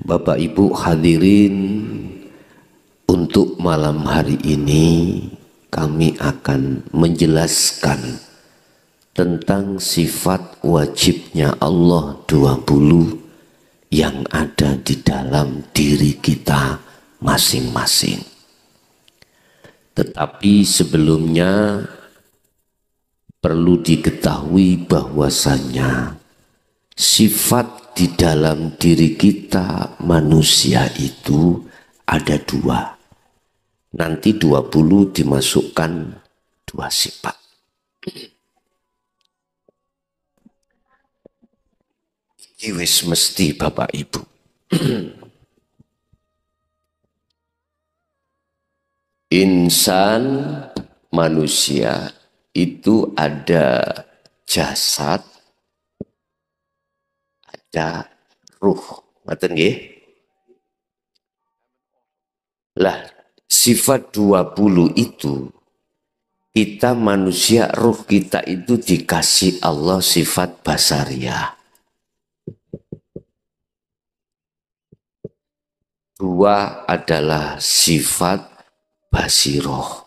Bapak Ibu hadirin, untuk malam hari ini kami akan menjelaskan tentang sifat wajibnya Allah 20 yang ada di dalam diri kita masing-masing. Tetapi sebelumnya perlu diketahui bahwasannya sifat di dalam diri kita manusia itu ada 2. Nanti 20 dimasukkan 2 sifat. Iki wis mesti Bapak Ibu. Insan manusia itu ada jasad, ada ruh. Ngoten nggih? Lah, sifat 20 itu kita manusia, ruh kita itu dikasih Allah sifat basariah. 2 adalah sifat basiroh.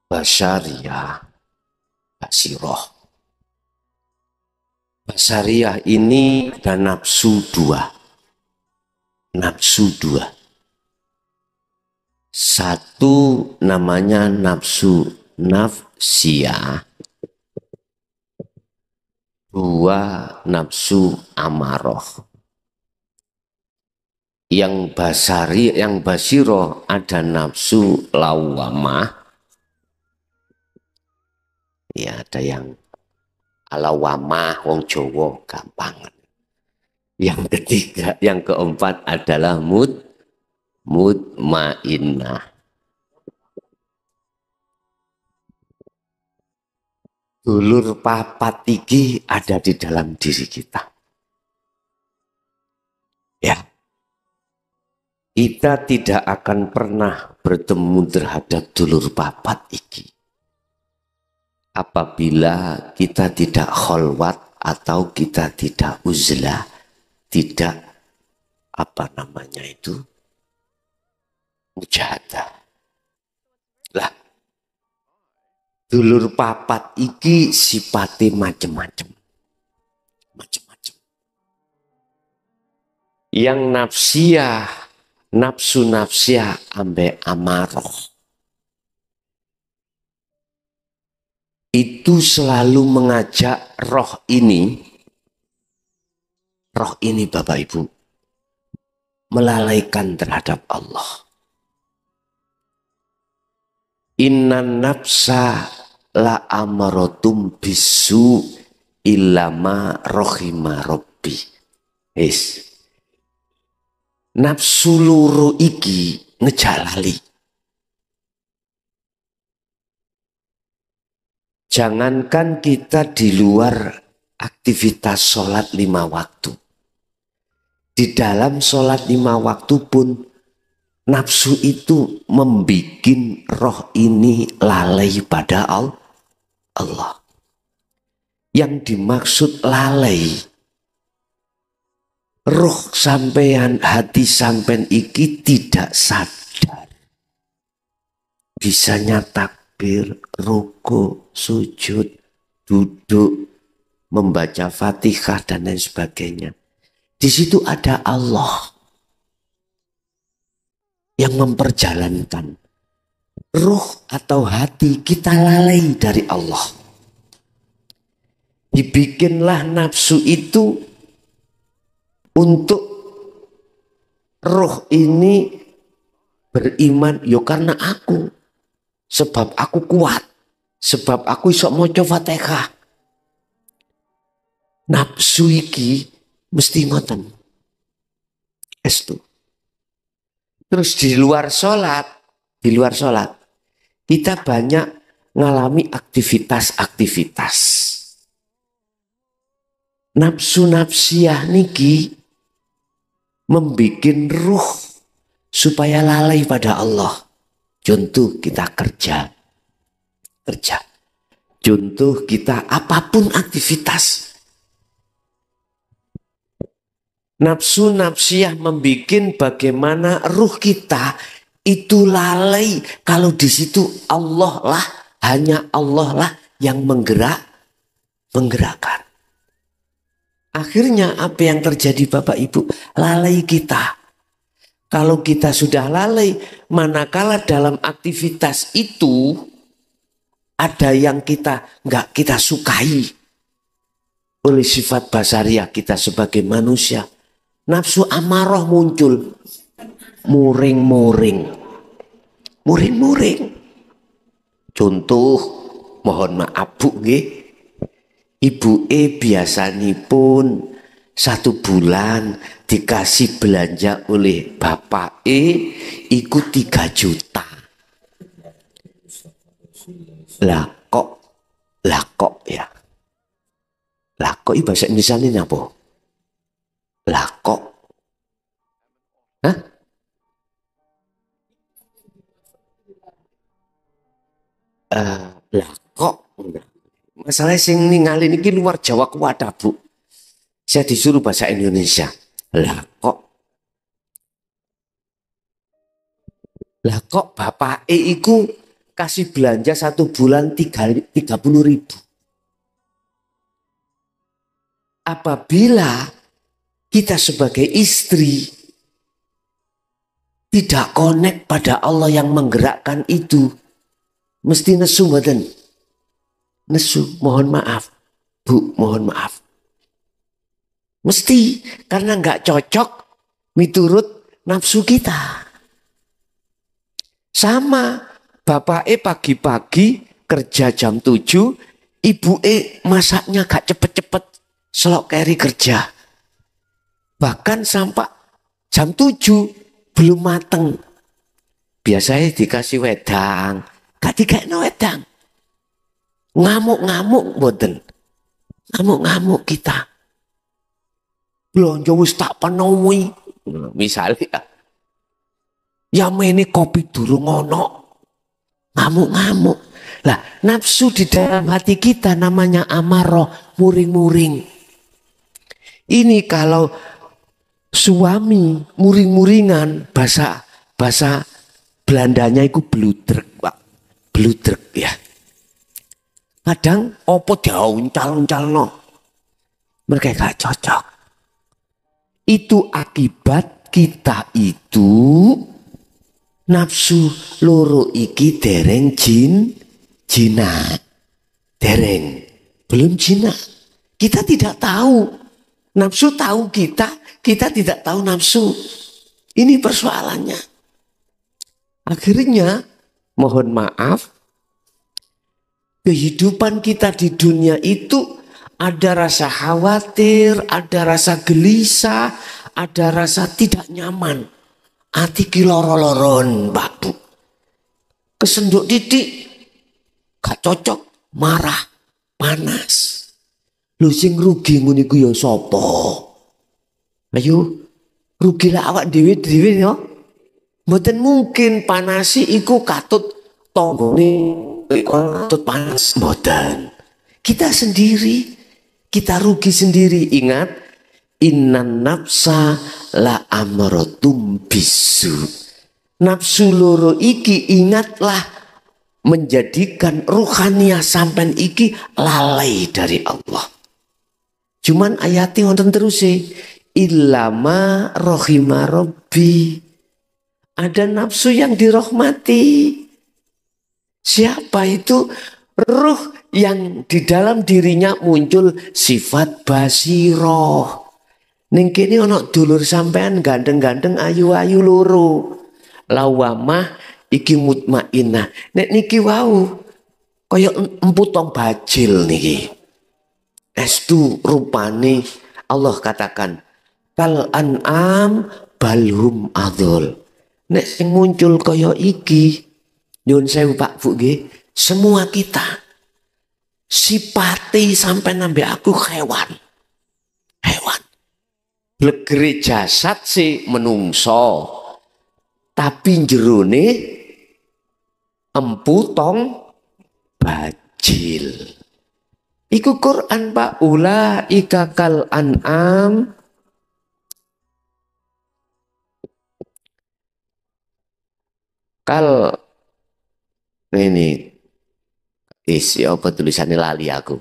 Basariah, basiroh. Basariah ini ada nafsu 2. Nafsu 2. 1 namanya nafsu nafsiyah. 2 nafsu amaroh. Yang basari, yang basiroh ada nafsu lawamah. Ya, ada yang alawamah, wong Jawa gampang. Yang ketiga, yang keempat adalah mutmainnah. Dulur papat iki ada di dalam diri kita. Ya. Kita tidak akan pernah bertemu terhadap dulur papat iki apabila kita tidak kholwat atau kita tidak uzlah, tidak mujahadah. Lah, dulur papat iki sipate macem-macem. Macem-macem. Yang nafsiyah, nafsu nafsiyah ambek amaroh itu selalu mengajak roh ini Bapak Ibu melalaikan terhadap Allah. Innan nafsa la amaratum bisu illama rohima robbi. Nafsu loro iki ngejalali. Jangankan kita di luar aktivitas sholat 5 waktu. Di dalam sholat 5 waktu pun nafsu itu membikin roh ini lalai pada Allah. Yang dimaksud lalai, roh sampean, hati sampean iki tidak sadar. Bisa takbir, ruku, sujud, duduk, membaca Fatihah dan lain sebagainya. Di situ ada Allah yang memperjalankan. Ruh atau hati kita lalai dari Allah. Dibikinlah nafsu itu untuk ruh ini beriman, yo karena aku. Sebab aku kuat. Sebab aku iso maca Fatihah. Nafsu iki mesti ngoten. Estu. Terus di luar sholat, kita banyak ngalami aktivitas-aktivitas. Nafsu nafsiyah niki membikin ruh supaya lalai pada Allah. Contoh kita kerja. Contoh kita apapun aktivitas. Nafsu nafsiyah membuat bagaimana ruh kita itu lalai kalau di situ Allah lah, hanya Allah lah yang menggerakkan. Akhirnya apa yang terjadi Bapak Ibu? Lalai kita. Kalau kita sudah lalai, manakala dalam aktivitas itu ada yang nggak kita sukai oleh sifat basariah kita sebagai manusia. Nafsu amarah muncul. Muring-muring. Contoh, mohon maaf Bu nggih. Ibu biasanipun 1 bulan dikasih belanja oleh bapak ikut 3 juta. Lah kok ya. Lah kok bahasa Indonesia ini apa? Lah kok. Hah? Lah kok. Masalahnya sing ninggalin ini luar Jawa kuwadah Bu. Saya disuruh bahasa Indonesia. Lah kok bapak iku kasih belanja 1 bulan 30.000. Apabila kita sebagai istri tidak connect pada Allah yang menggerakkan itu, mesti nesu mboten. Nesu, mohon maaf. Bu, mohon maaf. Mesti, karena nggak cocok miturut nafsu kita. Sama, bapak pagi-pagi kerja jam 7, ibu masaknya gak cepet-cepet, selok keri kerja. Bahkan sampai jam 7 belum mateng. Biasanya dikasih wedang, gak dikasih wedang. Ngamuk-ngamuk mboten. Ngamuk-ngamuk kita. Belanja wis tak penuhi. Misalnya ya ini kopi durung ono. Ngamuk-ngamuk. Lah, nafsu di dalam hati kita namanya amarah, muring-muring. Ini kalau suami muring-muringan, bahasa Belandanya itu bludrek, Pak. Bludrek ya. Kadang opo diuncal-uncalno. Mereka gak cocok. Itu akibat kita itu nafsu loro iki dereng jinak. Dereng. Belum jinak. Kita tidak tahu. Nafsu tahu kita tidak tahu nafsu. Ini persoalannya. Akhirnya, mohon maaf, kehidupan kita di dunia itu ada rasa khawatir, ada rasa gelisah, ada rasa tidak nyaman. Ati ki loro-loron, Mbak Bu. Kesenduk titik, gak cocok, marah, panas. Lu sing rugi ngene iku ya sapa? Ayo, rugilah awak dhewe-dhewe ya. Mboten mungkin panasi iku katut tanggane katut panas mboten. Kita sendiri, kita rugi sendiri. Ingat, innan nafsa la amrotum bisu. Nafsu loro iki ingatlah menjadikan ruhaniah sampean iki lalai dari Allah. Cuman ayati wonten terus illama rohima robbi. Ada nafsu yang dirahmati. Siapa itu? Ruh yang di dalam dirinya muncul sifat basiroh. Ning kene ana dulur sampean gandeng-gandeng ayu-ayu loro. Lawamah iki mutmainnah. Nek niki wau kaya emput tong bajil niki. Estu rupane Allah katakan kal an'am balhum adol. Nek sing muncul kaya iki, nyuwun sewu Pak Bu nggih, semua kita sipati sampai nambah aku hewan. Hewan. Blegere jasad si menungso. Tapi jerone empu tong bajil. Jil. Iku Quran Pak. Ulaika kal an'am. Kal ini apa tulisannya lali aku.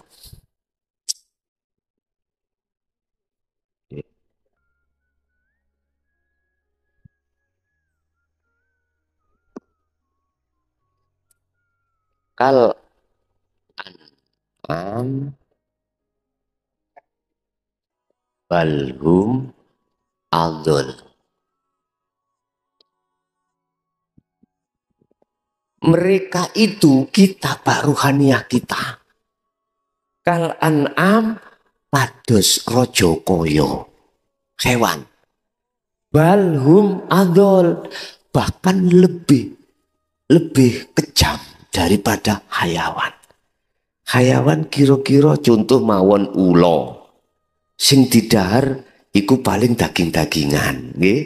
Kal an'am balhum adol. Mereka itu kita Pak ruhaniyah kita. Kal an'am pados rojo koyo hewan. Balhum adol, bahkan lebih kejam daripada hayawan. Hayawan kira-kira contoh mawon ulo. Sing didahar iku paling daging-dagingan, nggih.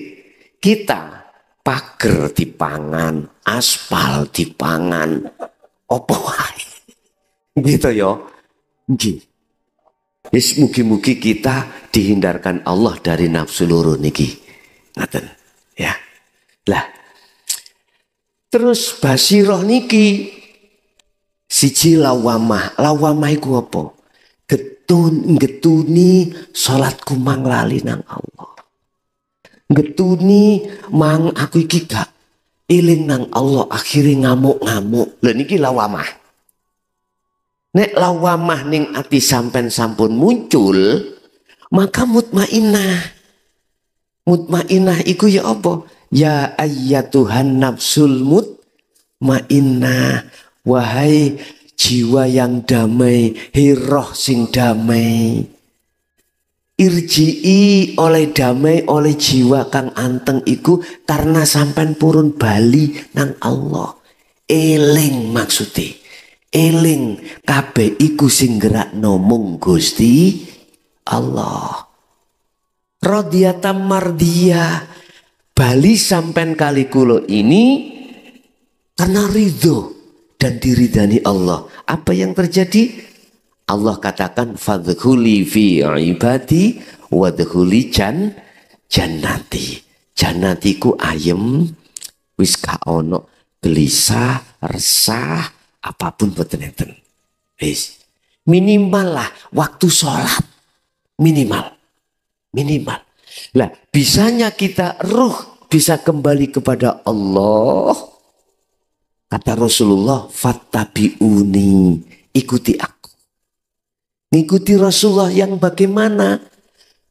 Kita pager dipangan, aspal dipangan, opo wae. Gitu ya. Nggih. Wis mugi-mugi kita dihindarkan Allah dari nafsu loro niki. Ngaten, ya. Lah. Terus basiroh niki siji lawamah. Lawamah iku apa? Getuni salatku mang lali nang Allah. Getuni mang aku iki gak eling nang Allah, akhirnya ngamuk-ngamuk. Lha niki lawamah. Nek lawamah ning ati sampean sampun muncul, maka mutmainah. Mutmainah iku ya apa? Ya ayyatuhan nafsul mutmainah. Wahai jiwa yang damai, hiroh sing damai. Irji'i oleh damai oleh jiwa kang anteng iku karena sampean purun bali nang Allah. Eling maksudnya. Eling kabeh iku sing gerakno mung Gusti Allah. Radhiyatam mardiyah. Bali sampean kali kulo ini karena ridho dan diridani Allah. Apa yang terjadi? Allah katakan fadkhuli fi ibadi wadkhuli jannati. Jannatiku ayem wis ka ono gelisah, resah, apapun boten enten. Wis minimal lah waktu sholat minimal. Lah bisanya kita ruh bisa kembali kepada Allah. Kata Rasulullah, fattabi'uni, ikuti aku. Ngikuti Rasulullah yang bagaimana?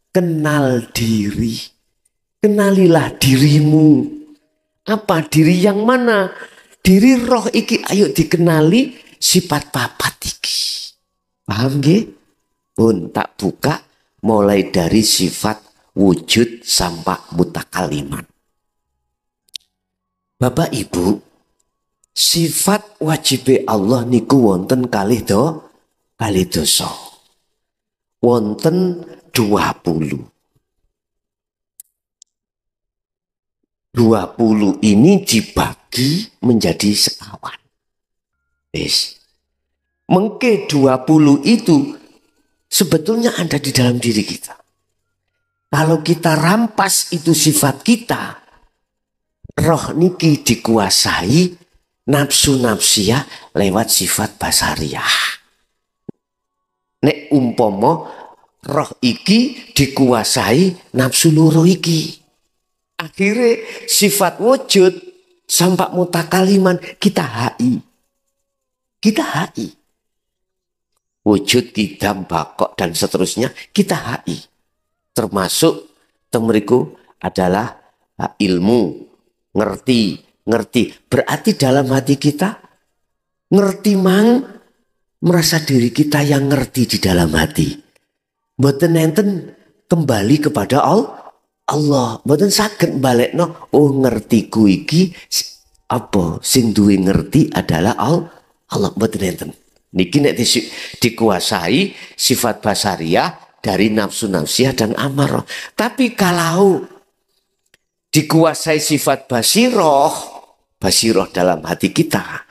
Kenal diri. Kenalilah dirimu. Apa diri yang mana? Diri roh iki ayo dikenali sifat papat iki. Paham nggih? Pun tak buka mulai dari sifat wujud sampai mutakaliman. Bapak Ibu, sifat wajib Allah niku wonten kalih dosa. Wonten 20. 20 ini dibagi menjadi sekawan. Yes. Mengke 20 itu sebetulnya ada di dalam diri kita. Kalau kita rampas itu sifat kita, roh niki dikuasai nafsu-nafsiyah lewat sifat basariyah. Nek umpomo roh iki dikuasai nafsu loro iki. Akhirnya sifat wujud sampai mutakaliman kita HI. Kita HI. Wujud, kidam, bakok dan seterusnya kita HI. Termasuk temeriku adalah ilmu, ngerti. Berarti dalam hati kita ngerti mang, merasa diri kita yang ngerti di dalam hati. Mboten enten kembali kepada Allah. Mboten saged balekno, oh ngertiku iki apa sing duwe ngerti adalah Allah. Mboten enten. Niki nek dikuasai sifat basariyah dari nafsu-nafsiyah dan amarah. Tapi kalau dikuasai sifat basiroh dalam hati kita,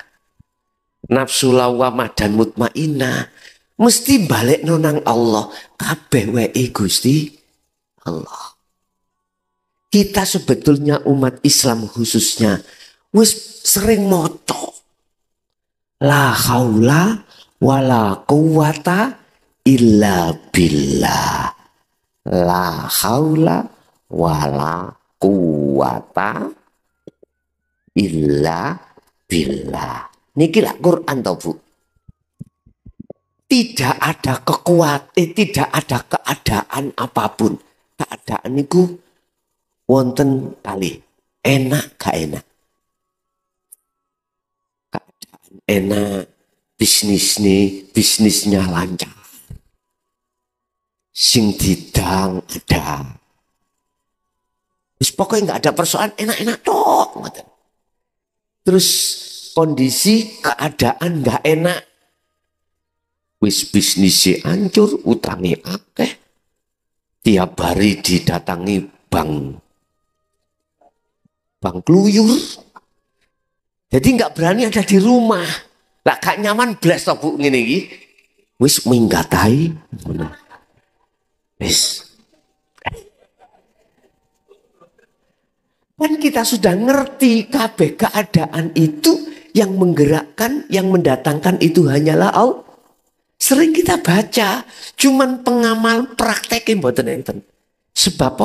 nafsu lawamah dan mutmainah, mesti balik nonang Allah. Kabeh wae Gusti Allah. Kita sebetulnya umat Islam khususnya wis sering moco la haula wala quwata illa billah. La haula wala quwata illa billah. Niki lah Quran toh Bu. Tidak ada kekuatan, tidak ada keadaan apapun. Keadaan niku wonten kali enak gak enak. Keadaan enak, bisnisnya lancar. Sing didang ada. Terus pokoknya nggak ada persoalan, enak-enak tok. Terus kondisi keadaan nggak enak. Wis bisnisnya hancur, utangnya akeh. Tiap hari didatangi bank kluyur. Jadi nggak berani ada di rumah. Lah gak nyaman blas toh Bu ngene iki. Wis minggatai. Wis. Kan kita sudah ngerti kabeh keadaan itu yang menggerakkan, yang mendatangkan itu hanyalah Allah. Sering kita baca, cuman pengamal praktekin mboten enten. Sebab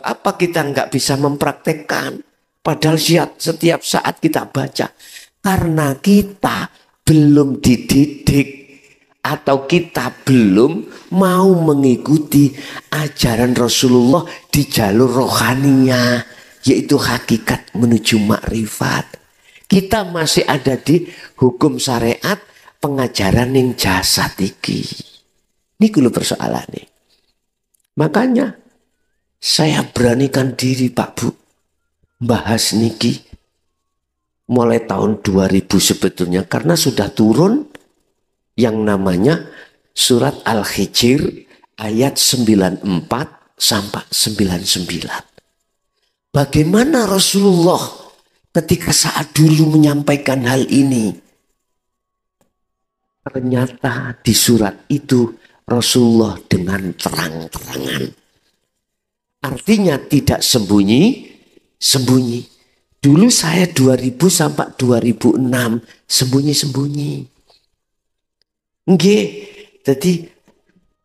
apa kita nggak bisa mempraktekkan? Padahal setiap saat kita baca. Karena kita belum dididik atau kita belum mau mengikuti ajaran Rasulullah di jalur rohaninya, yaitu hakikat menuju makrifat. Kita masih ada di hukum syariat pengajaran yang jasad iki. Ini dulu persoalannya. Makanya saya beranikan diri Pak Bu bahas niki mulai tahun 2000 sebetulnya, karena sudah turun yang namanya surat Al-Hijr ayat 94 sampai 99. Bagaimana Rasulullah ketika saat dulu menyampaikan hal ini? Ternyata di surat itu Rasulullah dengan terang-terangan. Artinya tidak sembunyi-sembunyi. Dulu saya 2000 sampai 2006 sembunyi-sembunyi. Nggih, jadi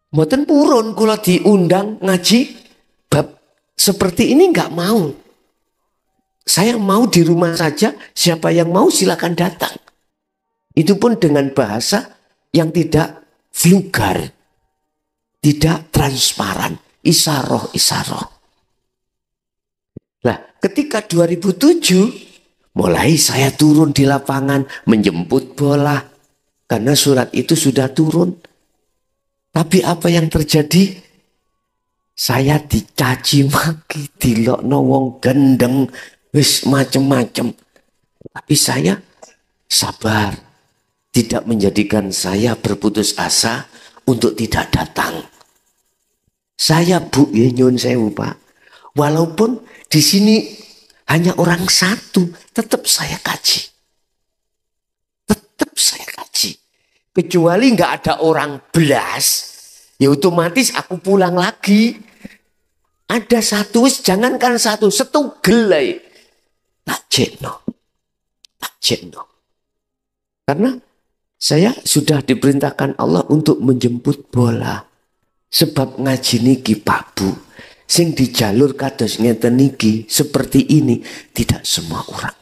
mboten purun kula diundang ngaji bab seperti ini nggak mau. Saya mau di rumah saja, siapa yang mau silakan datang. Itu pun dengan bahasa yang tidak vulgar, tidak transparan, isaroh. Nah, ketika 2007 mulai saya turun di lapangan menjemput bola karena surat itu sudah turun. Tapi apa yang terjadi? Saya dicaci maki, dilokno wong gendeng, wis macem-macem. Tapi saya sabar, tidak menjadikan saya berputus asa untuk tidak datang. Saya Bu, ya nyun sewu Pak, walaupun di sini hanya orang satu, tetap saya kaji. Tetap saya kaji. Kecuali nggak ada orang belas, ya otomatis aku pulang lagi. Ada satu, jangankan satu, setugel tak jekno. Karena saya sudah diperintahkan Allah untuk menjemput bola. Sebab ngaji niki Pak Bu, sing di jalur kados ngeten niki seperti ini tidak semua orang.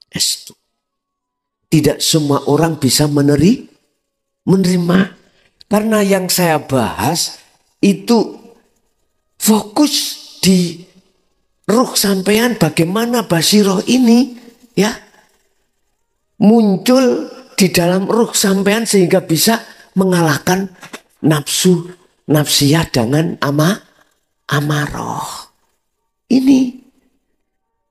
Estu. Tidak semua orang bisa menerima. Karena yang saya bahas itu fokus di ruh sampean, bagaimana basiroh ini ya muncul di dalam ruh sampean sehingga bisa mengalahkan nafsiyah dengan amarah. Ini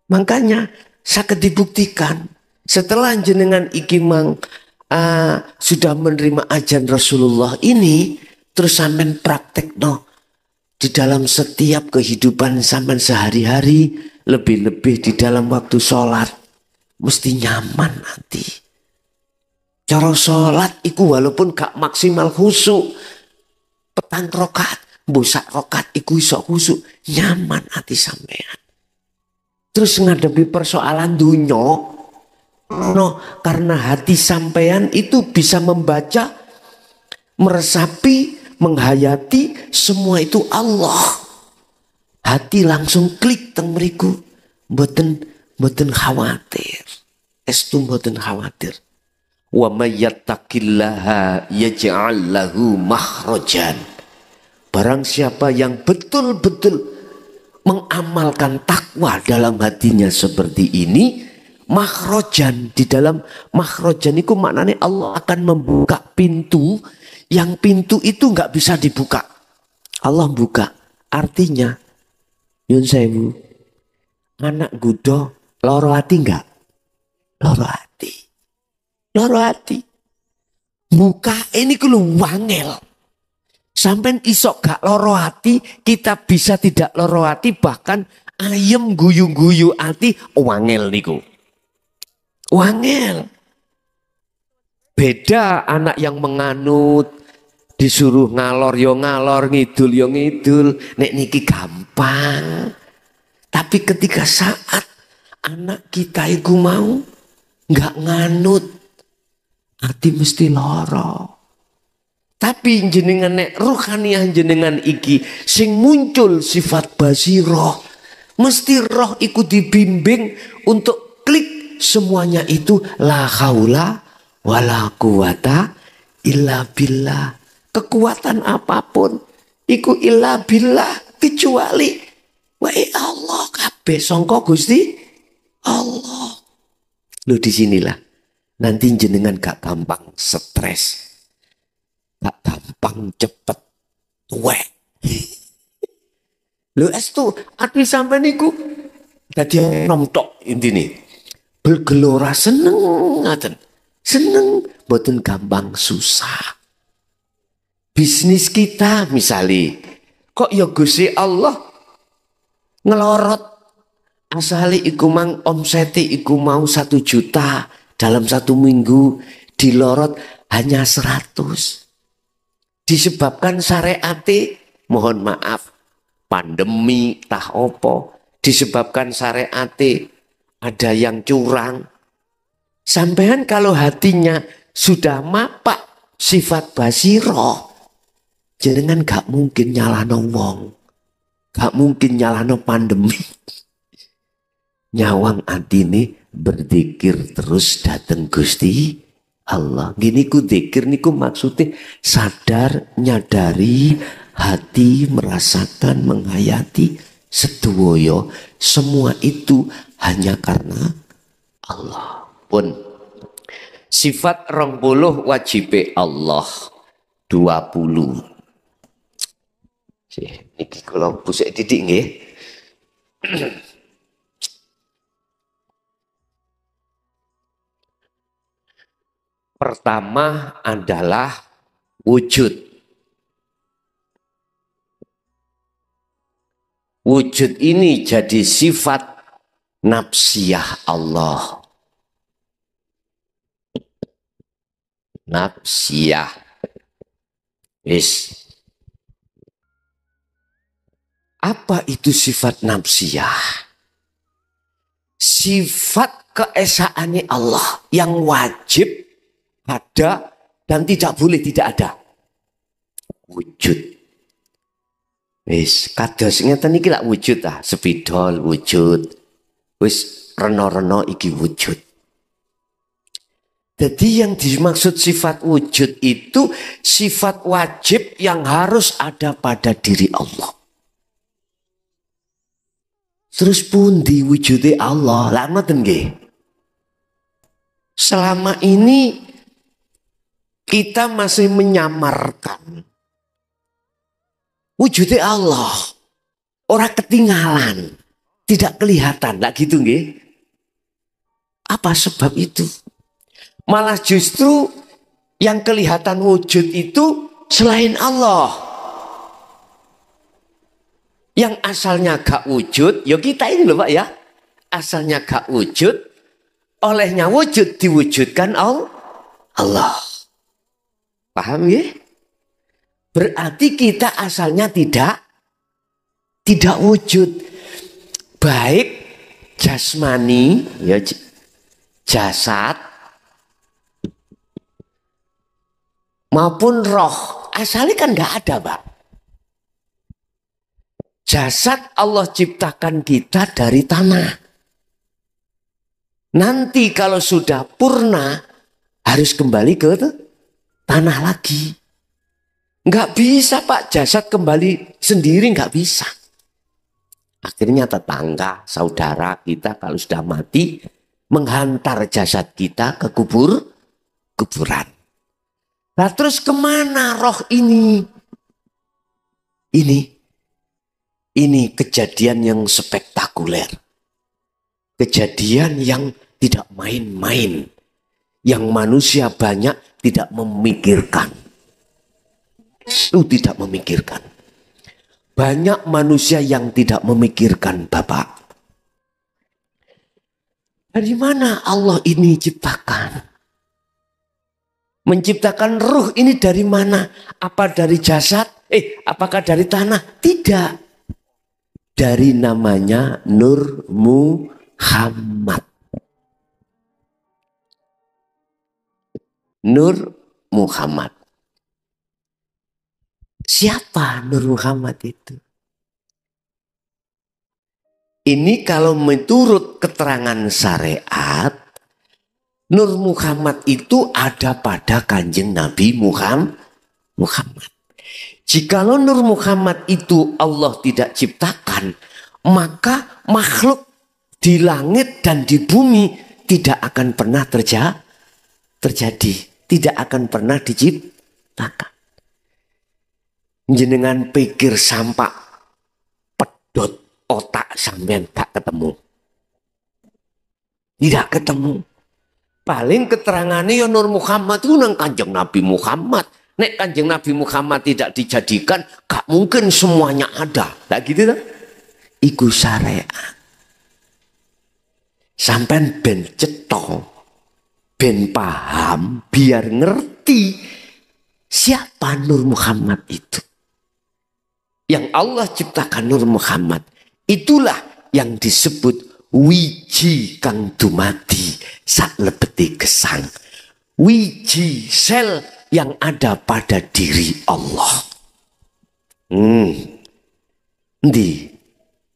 makanya sakit dibuktikan setelah jenengan iki sudah menerima ajaran Rasulullah ini, terus sampean praktek di dalam setiap kehidupan sampean sehari-hari, lebih-lebih di dalam waktu sholat. mesti nyaman hati. Cara sholat iku walaupun gak maksimal khusyuk, petang rokaat, bosak rokaat iku iso khusyuk, nyaman hati sampean. Terus ngadepi persoalan dunya, karena hati sampean itu bisa membaca, meresapi, menghayati semua itu Allah. Hati langsung klik teng mriku, mboten khawatir. Estu mboten khawatir. Wa may yattaqillaha yaj'al lahu makhrajan. Barang siapa yang betul-betul mengamalkan takwa dalam hatinya seperti ini, makhrajan, di dalam makhrajan itu maknanya Allah akan membuka pintu yang pintu itu nggak bisa dibuka. Allah buka. Artinya, nyun sewu, anak gudo loro hati enggak? Loro hati. Loro hati. Buka ini kudu wangel. Sampai isok gak loro hati, kita bisa tidak loro hati, bahkan ayem guyu-guyu hati, wangel niku. Wangel. Beda anak yang menganut, disuruh ngalor yo ngalor, ngidul yo ngidul, nek niki gampang. Tapi ketika saat anak kita iku mau nggak nganut, hati mesti loro. Tapi jenengan nek ruhaniah jenengan iki sing muncul sifat basiroh, mesti roh iku dibimbing untuk klik semuanya itu la haula wala quwata illa billah. Kekuatan apapun iku illa billah, kecuali wae Allah kabeh sangka Gusti Allah. Lu disinilah nanti jenengan gak gampang stres, gak gampang cepet tuwek. Lu estu ati sampai niku dadi nom tok intine. Bergelora seneng ngaten. Seneng mboten gampang susah. Bisnis kita misalnya, kok ya Gusti Allah ngelorot asali iku mang omsete iku mau 1 juta dalam 1 minggu, dilorot hanya 100. Disebabkan syariate, mohon maaf, pandemi tah opo, disebabkan syariate ada yang curang. Sampean kalau hatinya sudah mapak sifat basiroh, jenengan gak mungkin nyalano wong, gak mungkin nyalano pandemi. Nyawang atine berzikir terus dateng Gusti Allah. Gini ku zikir niku maksudnya sadar, nyadari, hati merasakan, menghayati sedoyo. Semua itu hanya karena Allah. Pun sifat 20 wajibe Allah 20. Niki kula pusik didik nggih. Pertama adalah wujud. Wujud ini jadi sifat nafsiyah Allah. Nafsiyah. Wis. Apa itu sifat nafsiyah? Sifat keesaannya Allah yang wajib ada dan tidak boleh tidak ada. Wujud. Wis kados ngeten iki lak wujud ah, sepidol wujud. Wis reno-reno iki wujud. Jadi yang dimaksud sifat wujud itu sifat wajib yang harus ada pada diri Allah. Terus pundi wujude Allah? Lah ngoten nggih. Selama ini kita masih menyamarkan wujudnya Allah. Orang ketinggalan, tidak kelihatan. Lah gitu nggih. Apa sebab itu? Malah justru yang kelihatan wujud itu selain Allah. Yang asalnya gak wujud, ya kita ini loh Pak ya. Asalnya gak wujud, olehnya wujud diwujudkan Allah. Paham ya? Berarti kita asalnya tidak wujud. Baik jasmani, ya jasad, maupun roh. Asalnya kan nggak ada, Pak. Jasad Allah ciptakan kita dari tanah. Nanti kalau sudah purna, harus kembali ke tanah lagi. Nggak bisa, Pak, jasad kembali sendiri, nggak bisa. Akhirnya tetangga, saudara kita kalau sudah mati, menghantar jasad kita ke kuburan. Nah terus kemana roh ini? Ini kejadian yang spektakuler. Kejadian yang tidak main-main. Yang manusia banyak tidak memikirkan. Itu tidak memikirkan. Banyak manusia yang tidak memikirkan, Bapak. Dari mana Allah ini ciptakan? Menciptakan ruh ini dari mana? Apa dari jasad? Apakah dari tanah? Tidak. Dari namanya Nur Muhammad. Nur Muhammad. Siapa Nur Muhammad itu? Ini kalau menurut keterangan syariat, Nur Muhammad itu ada pada Kanjeng Nabi Muhammad. Jikalau Nur Muhammad itu Allah tidak ciptakan, maka makhluk di langit dan di bumi tidak akan pernah terjadi. Tidak akan pernah diciptakan. Jenengan pikir sampak pedot otak sampean gak ketemu. Tidak ketemu. Paling keterangannya ya Nur Muhammad itu nang Kanjeng Nabi Muhammad. Nek Kanjeng Nabi Muhammad tidak dijadikan, gak mungkin semuanya ada. Tak gitu tak? Iku syariat. Sampean ben cetong, ben paham, biar ngerti siapa Nur Muhammad itu. Yang Allah ciptakan Nur Muhammad. Itulah yang disebut wiji kang dumadi sak lebeti gesang. Wiji sel yang ada pada diri Allah. Ndi?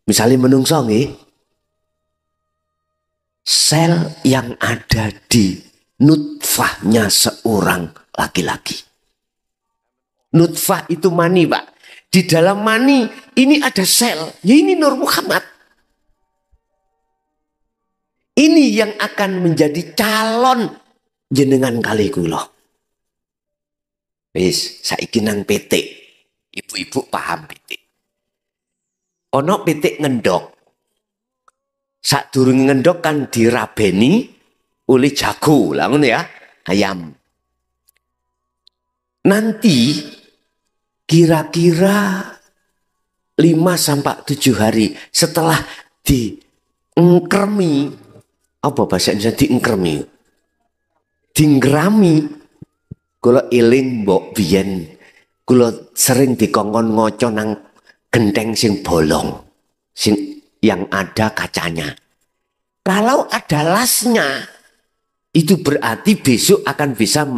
Misalnya menungso nggih. Sel yang ada di nutfahnya seorang laki-laki. Nutfah itu mani, Pak. Di dalam mani ini ada sel. Ya ini Nur Muhammad. Ini yang akan menjadi calon jenengan kali kula. Wis, saiki nang petik. Ibu-ibu paham petik. Ono petik ngendok. Sadurunge ngendok kan dirabeni oleh jago, lah ngono ya, ayam. Nanti kira-kira 5-7 hari setelah diengkremi, apa bahasa Indonesia diengkremi? Dinggrami. Kula eling mbok biyen kula sering dikongkon ngoco nang genteng sing bolong. Sing yang ada kacanya. Kalau ada lasnya, itu berarti besok akan bisa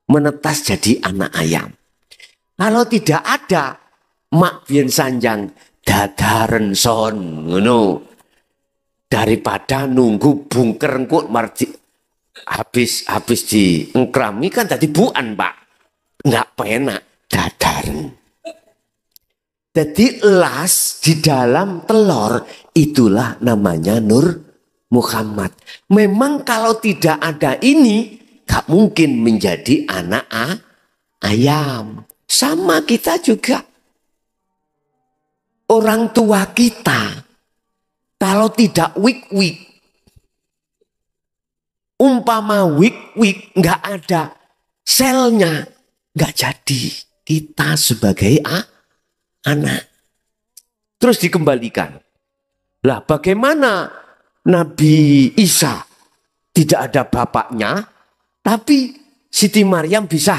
menetas jadi anak ayam. Kalau tidak ada, mak biyen sanjang dadaren son ngono. Daripada nunggu bungker engko marji habis diengkrami kan tadi buan, Pak. Enggak penak dadaren. Jadi las di dalam telur itulah namanya Nur Muhammad. Memang kalau tidak ada ini gak mungkin menjadi anak ayam. Sama kita juga. Orang tua kita kalau tidak wik-wik, umpama wik-wik nggak ada selnya, nggak jadi kita sebagai anak. Terus dikembalikan. Lah bagaimana Nabi Isa tidak ada bapaknya, tapi Siti Maryam bisa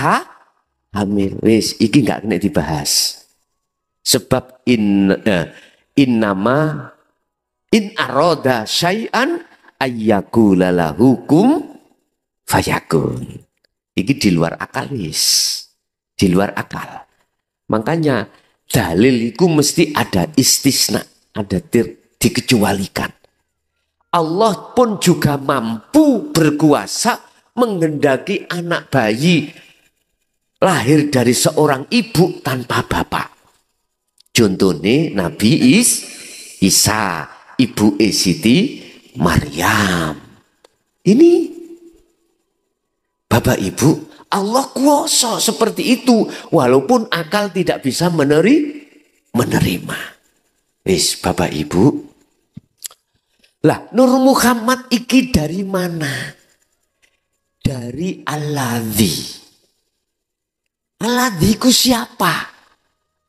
hamil. Wis, iki nggak kena dibahas. Sebab innama in aroda syai'an ayyakula lahukum fayakun. Iki di luar akal wis. Di luar akal. Makanya dalil itu mesti ada istisna, ada dikecualikan. Allah pun juga mampu berkuasa menghendaki anak bayi lahir dari seorang ibu tanpa bapak. Contohnya Nabi Isa, ibu Siti Maryam. Ini Bapak Ibu, Allah kuasa seperti itu walaupun akal tidak bisa menerima. Wis Bapak Ibu. Lah Nur Muhammad iki dari mana? Dari Alladzi. Alladzi ku siapa?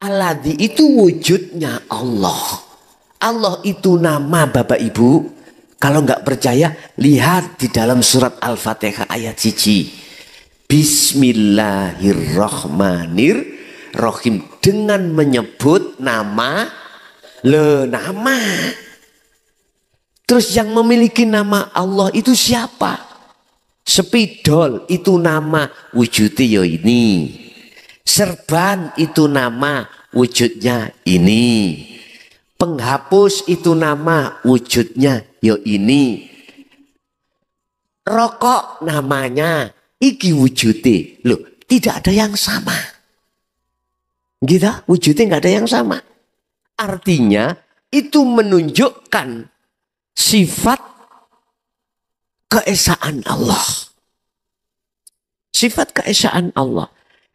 Alladzi itu wujudnya Allah. Allah itu nama Bapak Ibu. Kalau nggak percaya, lihat di dalam surat Al-Fatihah ayat 1. Bismillahirrahmanirrahim. Dengan menyebut nama. Terus yang memiliki nama Allah itu siapa? Spidol itu nama wujudnya ya ini. Serban itu nama wujudnya ini. Penghapus itu nama wujudnya ya ini. Rokok namanya iki wujudnya. Loh, tidak ada yang sama. Gitu, wujudnya nggak ada yang sama. Artinya itu menunjukkan sifat keesaan Allah. Sifat keesaan Allah.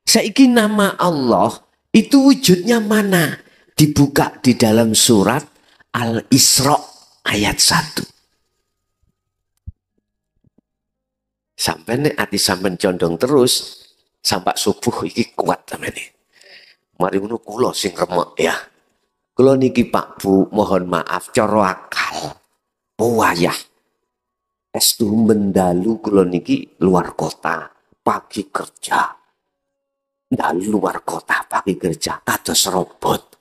Saiki nama Allah itu wujudnya mana? Dibuka di dalam surat Al-Isra ayat 1. Sampai nih hati sampai condong terus sampai subuh iki kuat sampai. Mari ngono kula sing remek ya. Kula niki Pak Bu mohon maaf cara akal. Wayah. Estu mendalu kula niki luar kota pagi kerja. Dalu luar kota pagi kerja kados robot.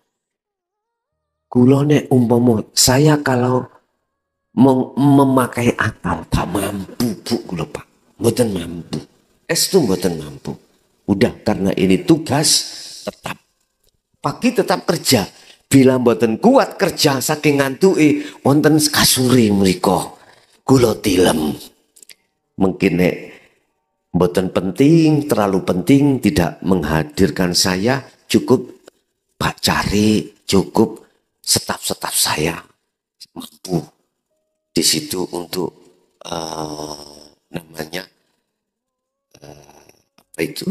Kula nek umpama saya kalau memakai akal tak mampu Bu kula Pak. Mboten mampu. Estu mboten mampu. Udah karena ini tugas tetap. Pagi tetap kerja. Bila mboten kuat kerja saking ngantuke wonten kasure mriku. Kula tilem. Mungkin nek mboten penting, terlalu penting tidak menghadirkan saya, cukup Pak cari, cukup staf-staf saya mampu di situ untuk namanya apa itu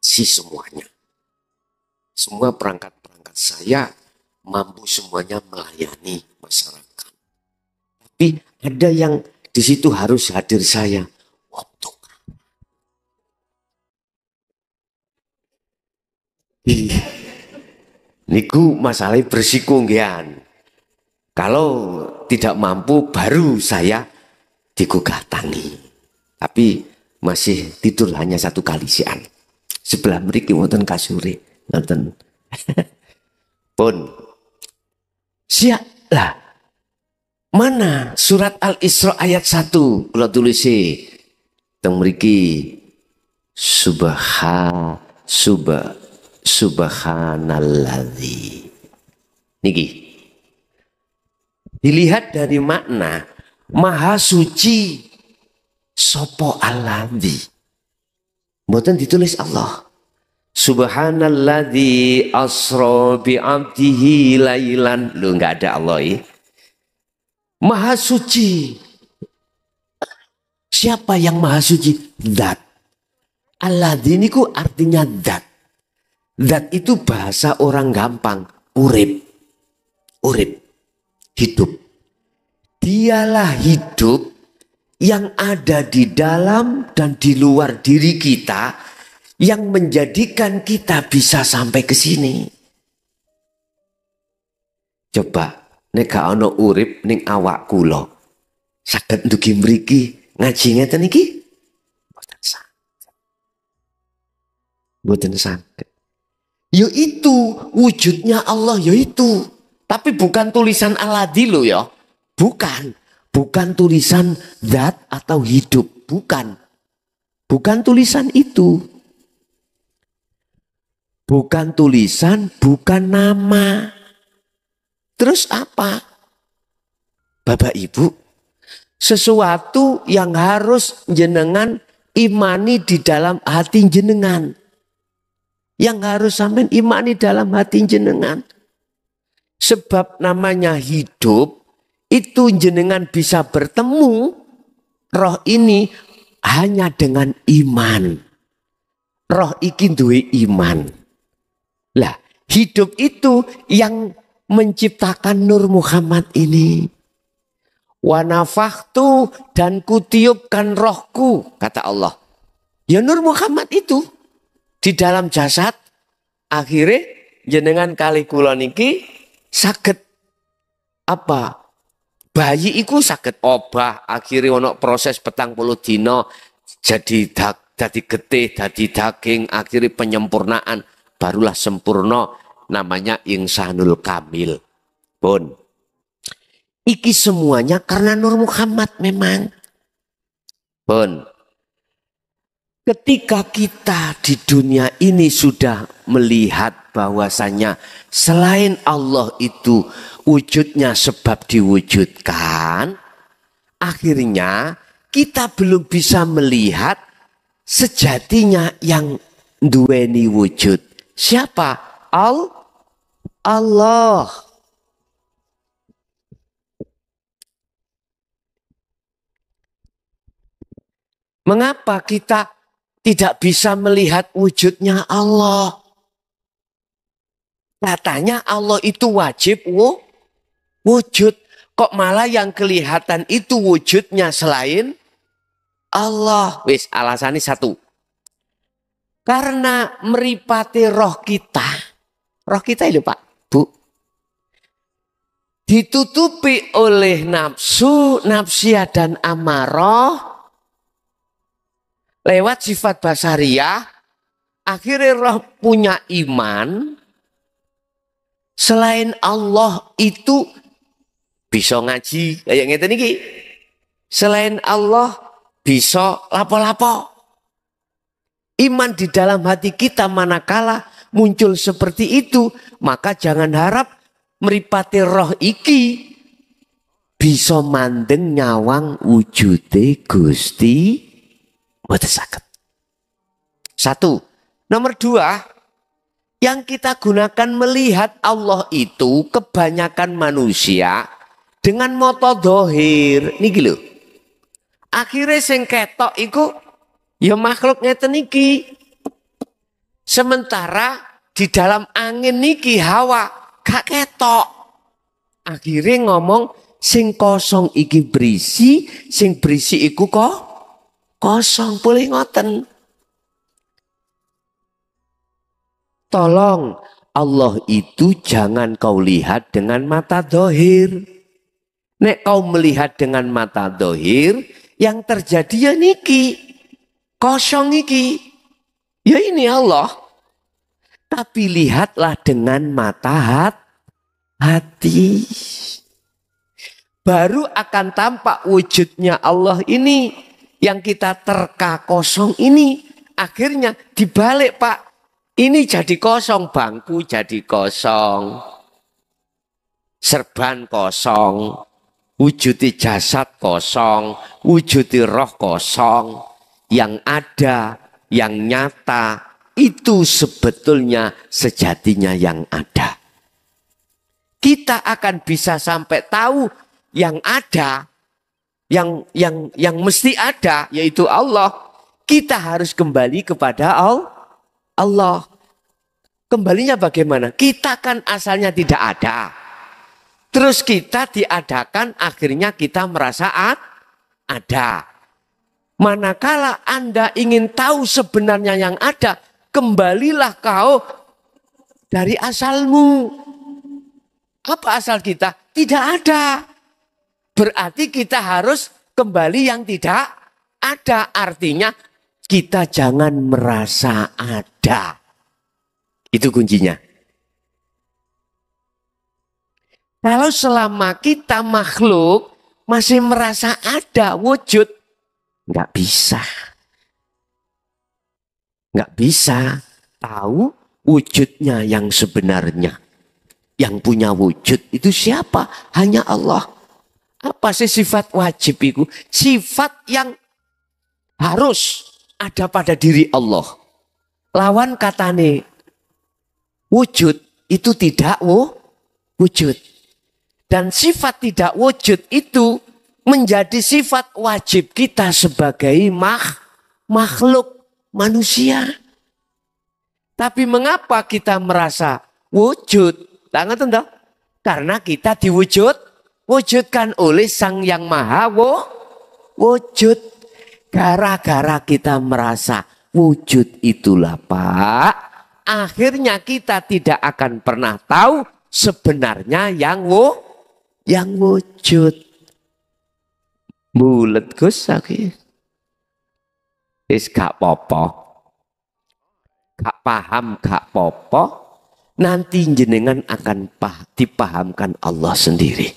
semuanya. Semua perangkat-perangkat saya mampu semuanya melayani masyarakat. Tapi ada yang di situ harus hadir saya. Waktu. Niku masalah bersiko ngean. Kalau tidak mampu baru saya digugatangi. Tapi masih tidur hanya 1 kali siang. Sebelah mriki wonten kasure. Nonton. Pun. Siap lah. Mana surat Al-Isra ayat 1. Kalau tulisi. Teng mriki. Subhanalladzi. Niki. Dilihat dari makna. Maha suci. Sopo alladzi. Mboten ditulis Allah. Subhanalladzi asra bi 'abdihi lailan. Lu enggak ada Allah ya. Maha suci. Siapa yang maha suci? Zat. Alladzi niku artinya zat. Zat itu bahasa orang gampang. Urip. Urip. Hidup. Dialah hidup yang ada di dalam dan di luar diri kita. Yang menjadikan kita bisa sampai ke sini. Coba, nek gak ono urip ning awak kula. saged ndugi mriki ngaji ngeten iki? Mboten saged. Mboten saged. Yo itu wujudnya Allah, yo itu. Tapi bukan tulisan Aladi loh ya. Bukan. Bukan tulisan zat atau hidup. Bukan. Bukan tulisan itu. Bukan tulisan, bukan nama. Terus apa? Bapak Ibu, sesuatu yang harus jenengan imani di dalam hati jenengan. Yang harus sampai imani dalam hati jenengan. Sebab namanya hidup, itu jenengan bisa bertemu roh ini hanya dengan iman. Roh iki duwe iman. Lah, hidup itu yang menciptakan Nur Muhammad ini. Wa nafakhtu, dan kutiupkan rohku, kata Allah. Ya Nur Muhammad itu di dalam jasad. Akhirnya jenengan kali kula niki saged apa? Bayi iku saged obah, akhirnya ono proses 40 dina jadi getih, jadi daging, akhirnya penyempurnaan, barulah sempurna, namanya insanul kamil. Pun iki semuanya karena Nur Muhammad memang. Pun ketika kita di dunia ini sudah melihat bahwasanya selain Allah itu wujudnya sebab diwujudkan, akhirnya kita belum bisa melihat sejatinya yang duweni wujud. Siapa? Allah. Mengapa kita tidak bisa melihat wujudnya Allah? Katanya Allah itu wajib wujud. Kok malah yang kelihatan itu wujudnya selain Allah? Wis, alasannya satu. Karena meripati roh kita. Roh kita itu Pak, Bu. Ditutupi oleh nafsu, nafsiyah dan amarah. Lewat sifat basariyah, akhirnya roh punya iman. Selain Allah itu bisa ngaji, kayak ngeten iki. Selain Allah bisa lapo-lapo. Iman di dalam hati kita manakala muncul seperti itu, maka jangan harap meripati roh iki bisa mandeng nyawang wujude Gusti. Mboten saged. Satu. Nomor dua, yang kita gunakan melihat Allah itu kebanyakan manusia dengan mata dohir. Niki lho. Akhirnya sing ketok iku ya makhluk ngeten iki. Sementara di dalam angin niki hawa gak ketok. Akhirnya ngomong sing kosong iki berisi, sing berisi iku kok kosong. Boleh ngoten. Tolong, Allah itu jangan kau lihat dengan mata dohir. Nek kau melihat dengan mata dohir, yang terjadi ya niki. Kosong iki. Ya ini Allah. Tapi lihatlah dengan mata hati. Baru akan tampak wujudnya Allah ini. Yang kita terka kosong ini. Akhirnya dibalik Pak. Ini jadi kosong, bangku jadi kosong, serban kosong, wujudi jasad kosong, wujudi roh kosong. Yang ada, yang nyata, itu sebetulnya sejatinya yang ada. Kita akan bisa sampai tahu yang ada, yang mesti ada, yaitu Allah. Kita harus kembali kepada Allah. Kembalinya bagaimana? Kita kan asalnya tidak ada. Terus kita diadakan, akhirnya kita merasa ada. Manakala Anda ingin tahu sebenarnya yang ada, kembalilah kau dari asalmu. Apa asal kita? Tidak ada. Berarti kita harus kembali yang tidak ada. Artinya kita jangan merasa ada. Itu kuncinya. Kalau selama kita makhluk masih merasa ada wujud, nggak bisa. Nggak bisa tahu wujudnya yang sebenarnya. Yang punya wujud itu siapa? Hanya Allah. Apa sih sifat wajib itu? Sifat yang harus ada pada diri Allah. Lawan katane wujud itu tidak wujud. Dan sifat tidak wujud itu menjadi sifat wajib kita sebagai makhluk manusia. Tapi mengapa kita merasa wujud? Tangan tentu. Karena kita diwujudkan oleh Sang Yang Maha wujud. Gara-gara kita merasa wujud itulah Pak, akhirnya kita tidak akan pernah tahu sebenarnya yang wujud. Bulet Gus sakit. Wis gak popo. Gak paham gak popo. Nanti jenengan akan dipahamkan Allah sendiri.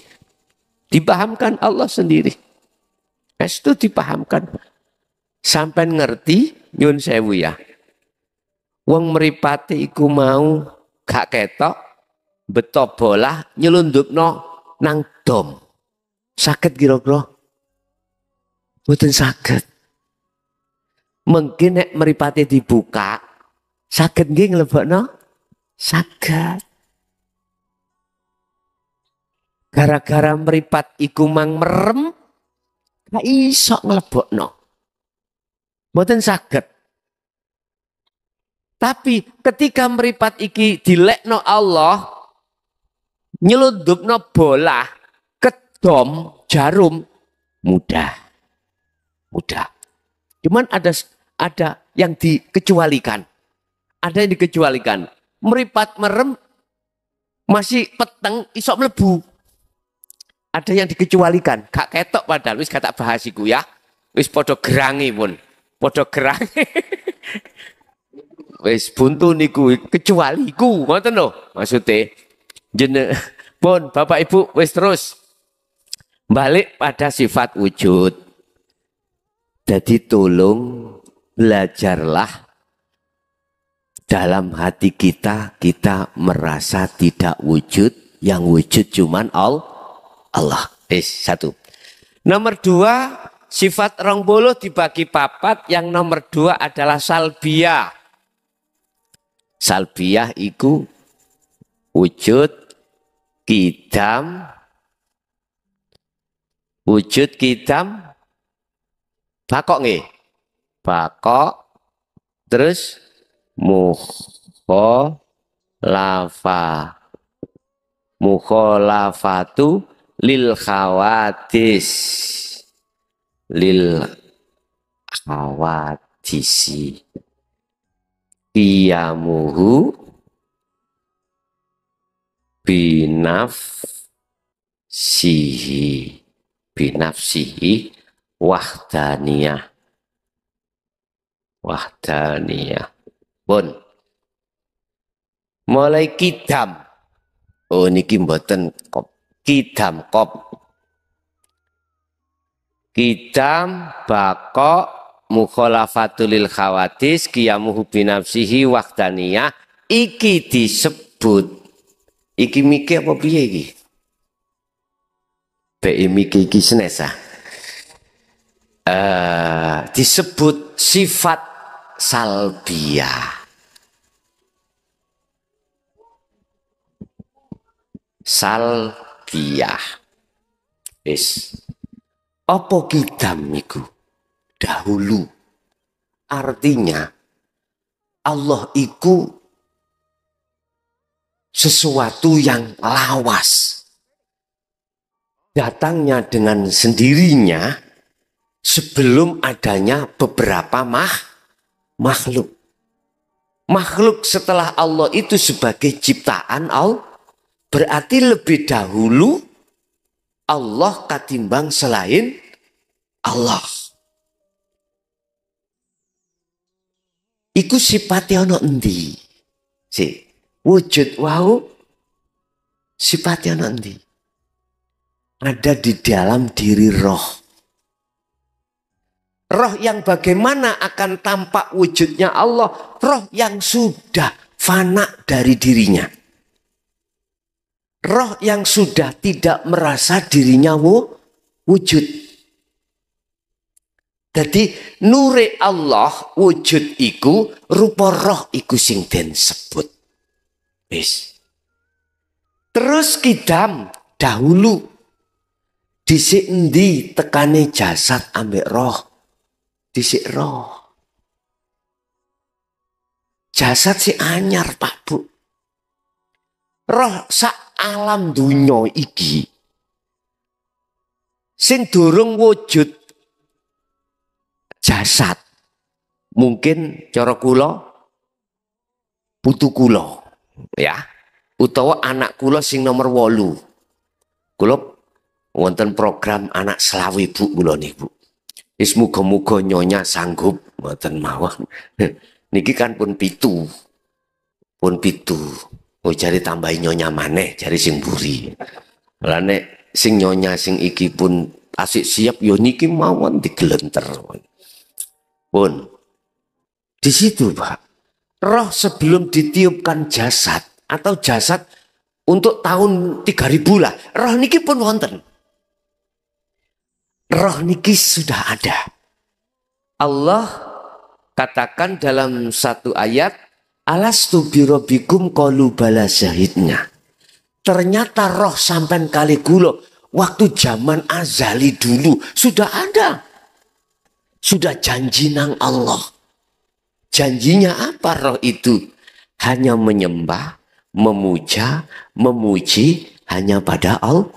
Dipahamkan Allah sendiri. Itu dipahamkan. Sampai ngerti nyun sewu ya. Wong mripate iku mau gak ketok beto bolah nyelundupno nang dom. Saged kira-kira? Mboten saged. Mungkin nek mripate dibuka saged nggih nglebokno? Saged. Gara-gara mripat iku mang merem gak iso nglebokno. Mboten saged. Tapi ketika mripat iki dilekno Allah, nyelundupno bola, kedom, jarum, mudah. Cuman ada yang dikecualikan. Ada yang dikecualikan. Meripat merem masih peteng isok mlebu. Ada yang dikecualikan. Gak ketok padahal wis kata bahasiku ya. Wis podo gerangi pun. Podo gerangi. Wis buntu niku kecualiku, ngoten lho maksude. Pun Bapak Ibu wis terus balik pada sifat wujud. Jadi tolong belajarlah dalam hati kita merasa tidak wujud, yang wujud cuman Allah. Satu. Nomor dua, sifat rong bolo dibagi papat. Yang nomor dua adalah salbiyah. Salbiyah iku wujud kidam bakok nggih. Bakok terus mukholafatu lil khawadisi qiyamuhu binafsihi wahdaniyah. Pun mulai kidam. Oh niki mboten kop. Kidam kop. Kidam bakok mukhalafatul khawatis qiyamuhu binafsihi wahdaniyah. Iki disebut. Iki mikir apa piye iki? Be mikir iki senesa. Disebut sifat salbiyah. Salbiyah. Apa kidam niku? Dahulu. Artinya Allah iku sesuatu yang lawas. Datangnya dengan sendirinya sebelum adanya beberapa makhluk. Makhluk setelah Allah itu sebagai ciptaan Allah. Berarti lebih dahulu Allah katimbang selain Allah. Iku sifatnya ono endi? Wujud wau sifatnya ono endi? Ada di dalam diri roh. Roh yang bagaimana akan tampak wujudnya Allah? Roh yang sudah fana dari dirinya. Roh yang sudah tidak merasa dirinya wujud. Jadi nure Allah wujud iku rupa roh iku sing den sebut. Wis. Terus kidam dahulu dhisik endi tekane jasad ambek roh? Dhisik roh. Jasad si anyar Pak Bu. Roh sak alam dunya iki sing durung wujud jasad. Mungkin cara kula putu kula ya, utawa anak kula sing nomor 8. Kula wonten program anak selawi Bu kula niku. Wis muga-muga nyonya sanggup mboten mawon. Niki kan pun 7. Pun 7. Oh jari tambahi nyonya maneh jari sing buri. Lah nek sing nyonya sing iki pun asik siap yo niki mawon digelenter. Pun di situ Pak, roh sebelum ditiupkan jasad atau jasad untuk tahun 3000 lah, roh niki pun wonten. Roh niki sudah ada. Allah katakan dalam satu ayat, alastu birabbikum qalu bala syahidna. Ternyata roh sampai kali gulo waktu zaman azali dulu sudah ada. Sudah janji nang Allah. Janjinya apa roh itu? Hanya menyembah, memuja, memuji hanya pada Allah.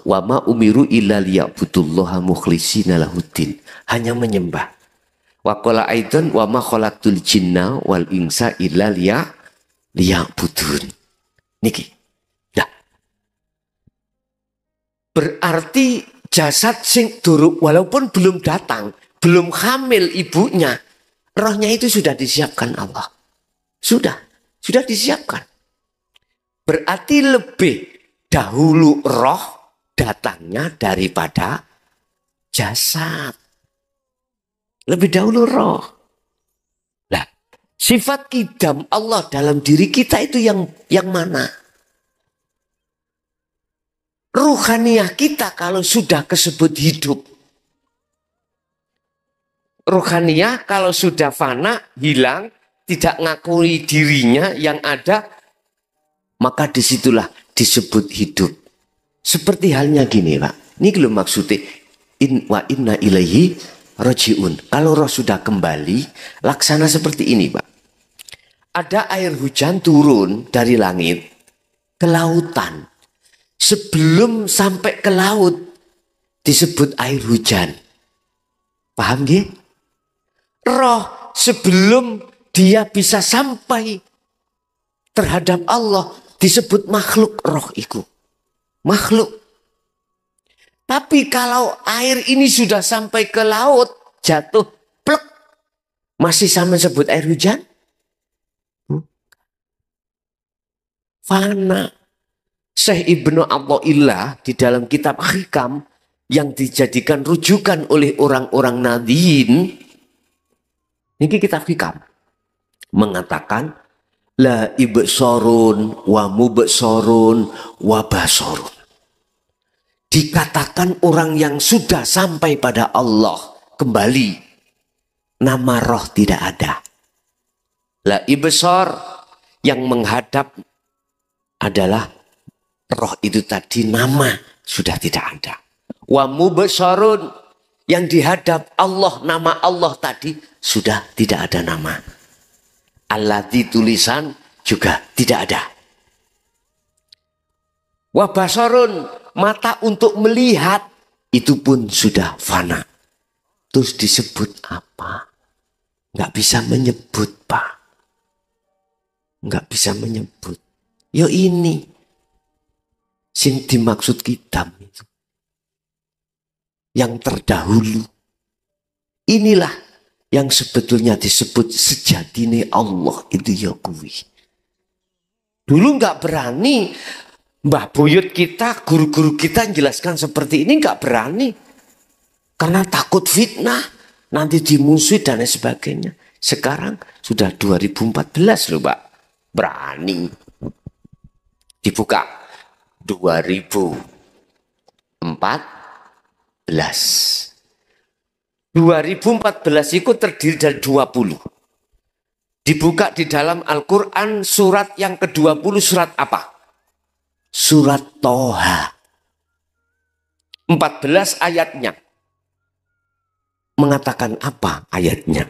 Wa ma umiru illa liya'budullaha mukhlishina lahuddin. Hanya menyembah. Wa qala aidan wa ma khalaqtul jinna wal insa illa liya'budun. Niki. Nah. Berarti jasad sing durung walaupun belum datang, belum hamil ibunya, rohnya itu sudah disiapkan Allah. Sudah disiapkan. Berarti lebih dahulu roh datangnya daripada jasad. Lebih dahulu roh. Nah, sifat kidam Allah dalam diri kita itu yang mana? Ruhaniyah kita kalau sudah kesebut hidup. Ruhaniyah kalau sudah fana, hilang, tidak ngakui dirinya yang ada, maka disitulah disebut hidup. Seperti halnya gini Pak, ini belum maksudnya wa inna ilaihi rajiun. Kalau roh sudah kembali, laksana seperti ini Pak. Ada air hujan turun dari langit ke lautan. Sebelum sampai ke laut disebut air hujan. Paham gak? Roh sebelum dia bisa sampai terhadap Allah disebut makhluk roh itu. Makhluk. Tapi kalau air ini sudah sampai ke laut, jatuh, plek, masih sama sebut air hujan? Fana. Syekh Ibnu Athaillah di dalam kitab Hikam yang dijadikan rujukan oleh orang-orang nadiyin, ini kitab Hikam, mengatakan la ibsorun wa mubsorun wa basorun. Dikatakan orang yang sudah sampai pada Allah kembali, nama roh tidak ada. La ibsor yang menghadap adalah roh itu tadi, nama sudah tidak ada. Wa mubsarun yang dihadap Allah, nama Allah tadi sudah tidak ada nama. Alladzi tulisan juga tidak ada. Wa basarun mata untuk melihat itu pun sudah fana. Terus disebut apa? Nggak bisa menyebut Pak. Nggak bisa menyebut. Yo ini sing dimaksud kitab itu. yang terdahulu. Inilah yang sebetulnya disebut sejatine Allah itu ya kuwi. Dulu nggak berani Mbah Buyut kita, guru-guru kita jelaskan seperti ini, nggak berani. Karena takut fitnah, nanti dimusuhi dan lain sebagainya. Sekarang sudah 2014 loh Pak. Berani. Dibuka 2014. 2014 itu terdiri dari 20. Dibuka di dalam Al-Quran surat yang ke-20 surat apa? Surat Toha. 14 ayatnya. Mengatakan apa ayatnya?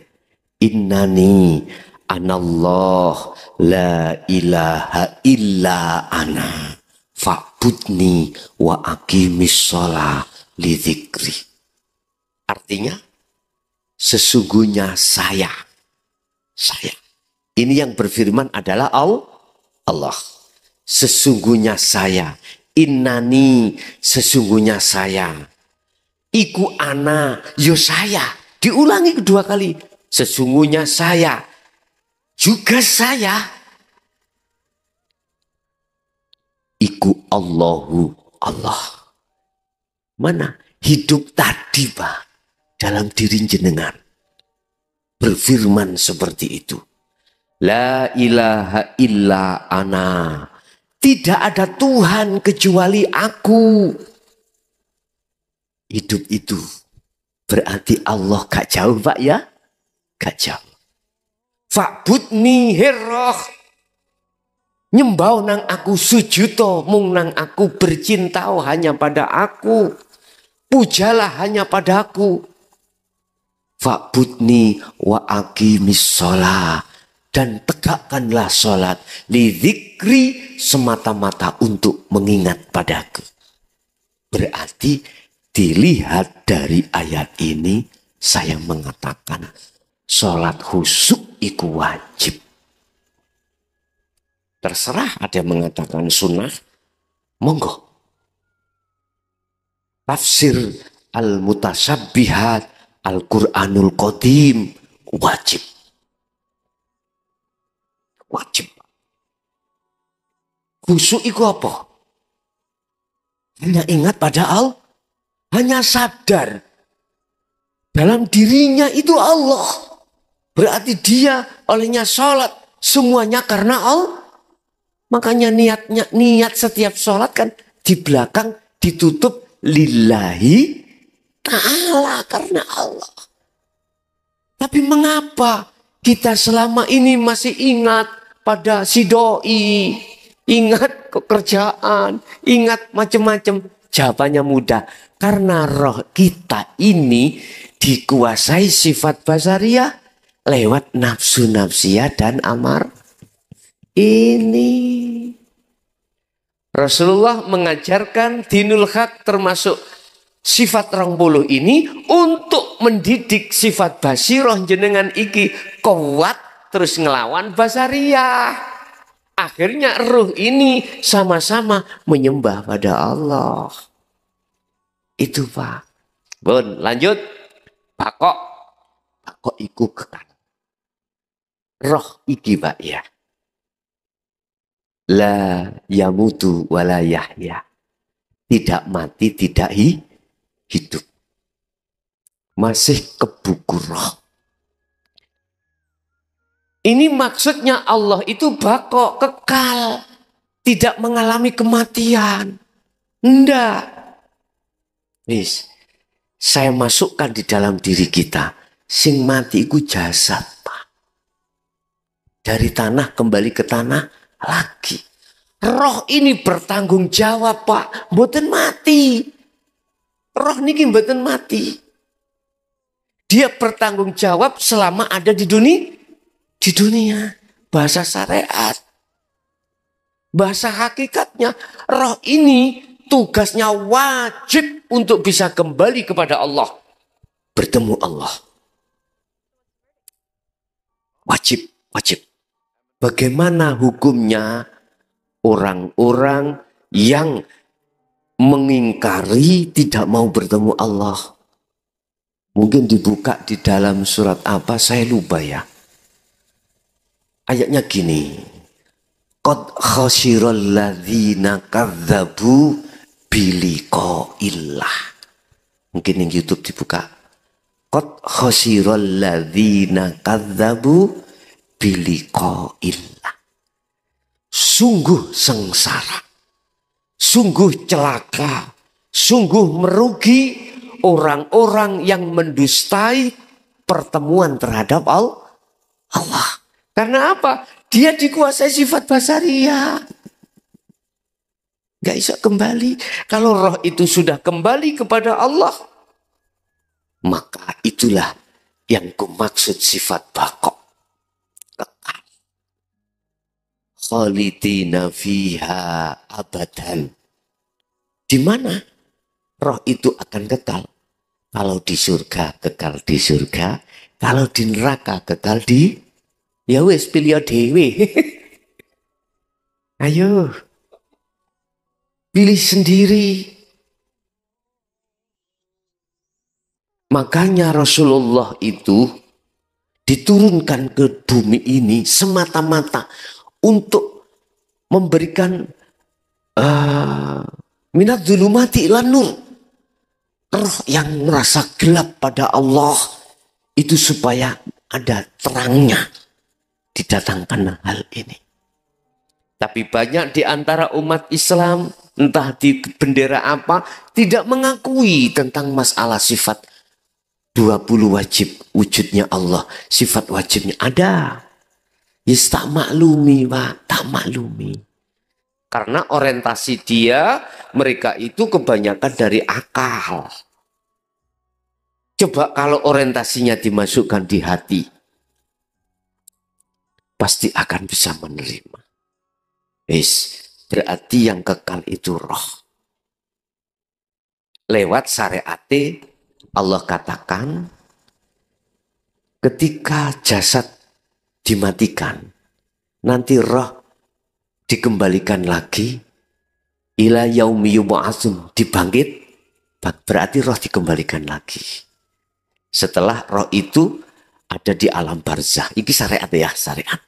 Innani anallah la ilaha illa ana fa'budni wa aqimis sholah li dzikri. Artinya sesungguhnya saya. Ini yang berfirman adalah Allah. Sesungguhnya saya. Innani, sesungguhnya saya. Iku ana, yo saya. Diulangi kedua kali. Sesungguhnya saya. Juga saya. Iku Allahu Allah. Mana hidup tadi Pak. Dalam diri jenengan. Berfirman seperti itu. La ilaha illa ana. Tidak ada Tuhan kecuali aku. Hidup itu berarti Allah gak jauh Pak ya? Gak jauh. Fa'budni hirroh. Nyembau nang aku sujuto. Mung nang aku bercintau hanya pada aku. Pujalah hanya pada aku. Fa'budni wa aqimis sholah. Dan tegakkanlah sholat. Li dzikri semata-mata untuk mengingat padaku. Berarti dilihat dari ayat ini. Saya mengatakan sholat khusyuk itu wajib. Terserah ada yang mengatakan sunnah. Monggo. Tafsir al-mutasabbihat Al-Quranul Qadim wajib. Wajib. Khusyuk itu apa? Hanya ingat pada Allah. Hanya sadar. Dalam dirinya itu Allah. Berarti dia olehnya sholat. Semuanya karena Allah. Makanya niat setiap sholat kan di belakang ditutup lillahi ta'ala karena Allah. Tapi mengapa kita selama ini masih ingat pada si doi, ingat pekerjaan, ingat macam-macam? Jawabannya mudah. Karena roh kita ini dikuasai sifat basariah lewat nafsu nafsiyah dan amar. Ini Rasulullah mengajarkan dinul haq termasuk sifat 20 ini untuk mendidik sifat basiroh jenengan iki kuat terus ngelawan basariah. Akhirnya ruh ini sama-sama menyembah pada Allah. Itu Pak. Bun, lanjut. Bakok. Bakok iku kekal. Roh iki Pak ya. La yamutu wala yahya. Tidak mati, tidak hidup. Masih kebuku roh. Ini maksudnya Allah itu bakok, kekal. Tidak mengalami kematian. Enggak. Wis, saya masukkan di dalam diri kita. Sing mati itu jasad Pak. Dari tanah kembali ke tanah lagi. Roh ini bertanggung jawab Pak. Mboten mati. Roh niki mboten mati. Dia bertanggung jawab selama ada di dunia. Di dunia. Bahasa syariat. Bahasa hakikatnya. Roh ini tugasnya wajib untuk bisa kembali kepada Allah. Bertemu Allah. Wajib. Bagaimana hukumnya orang-orang yang mengingkari tidak mau bertemu Allah? Mungkin dibuka di dalam surat apa, saya lupa ya. Ayatnya gini. Qad khasiral ladzina kadzabu biliqaillah. Mungkin yang YouTube dibuka. Qad khasiral ladzina kadzabu biliqaillah. Sungguh sengsara. Sungguh celaka. Sungguh merugi orang-orang yang mendustai pertemuan terhadap Allah. Karena apa? Dia dikuasai sifat basaria. Gak bisa kembali. Kalau roh itu sudah kembali kepada Allah, maka itulah yang kumaksud sifat baqo. Kekal. Khalidina fiha abadan. Di mana roh itu akan kekal? Kalau di surga, kekal di surga. Kalau di neraka, kekal di... Ya wes, pilih dewe. Ayo. Pilih sendiri. Makanya Rasulullah itu diturunkan ke bumi ini semata-mata untuk memberikan minat zulumati ilan nur. Roh yang merasa gelap pada Allah itu supaya ada terangnya. Didatangkan hal ini. Tapi banyak di antara umat Islam, entah di bendera apa, tidak mengakui tentang masalah sifat 20 wajib wujudnya Allah. Sifat wajibnya ada. Yes, tak maklumi, Pak. Tak maklumi. Karena orientasi dia, mereka itu kebanyakan dari akal. Coba kalau orientasinya dimasukkan di hati, pasti akan bisa menerima. Berarti yang kekal itu roh. Lewat syariat Allah katakan, ketika jasad dimatikan, nanti roh dikembalikan lagi, ila yaumi yub'atsun, dibangkit, berarti roh dikembalikan lagi. Setelah roh itu ada di alam barzah. Ini syariat ya, syariat.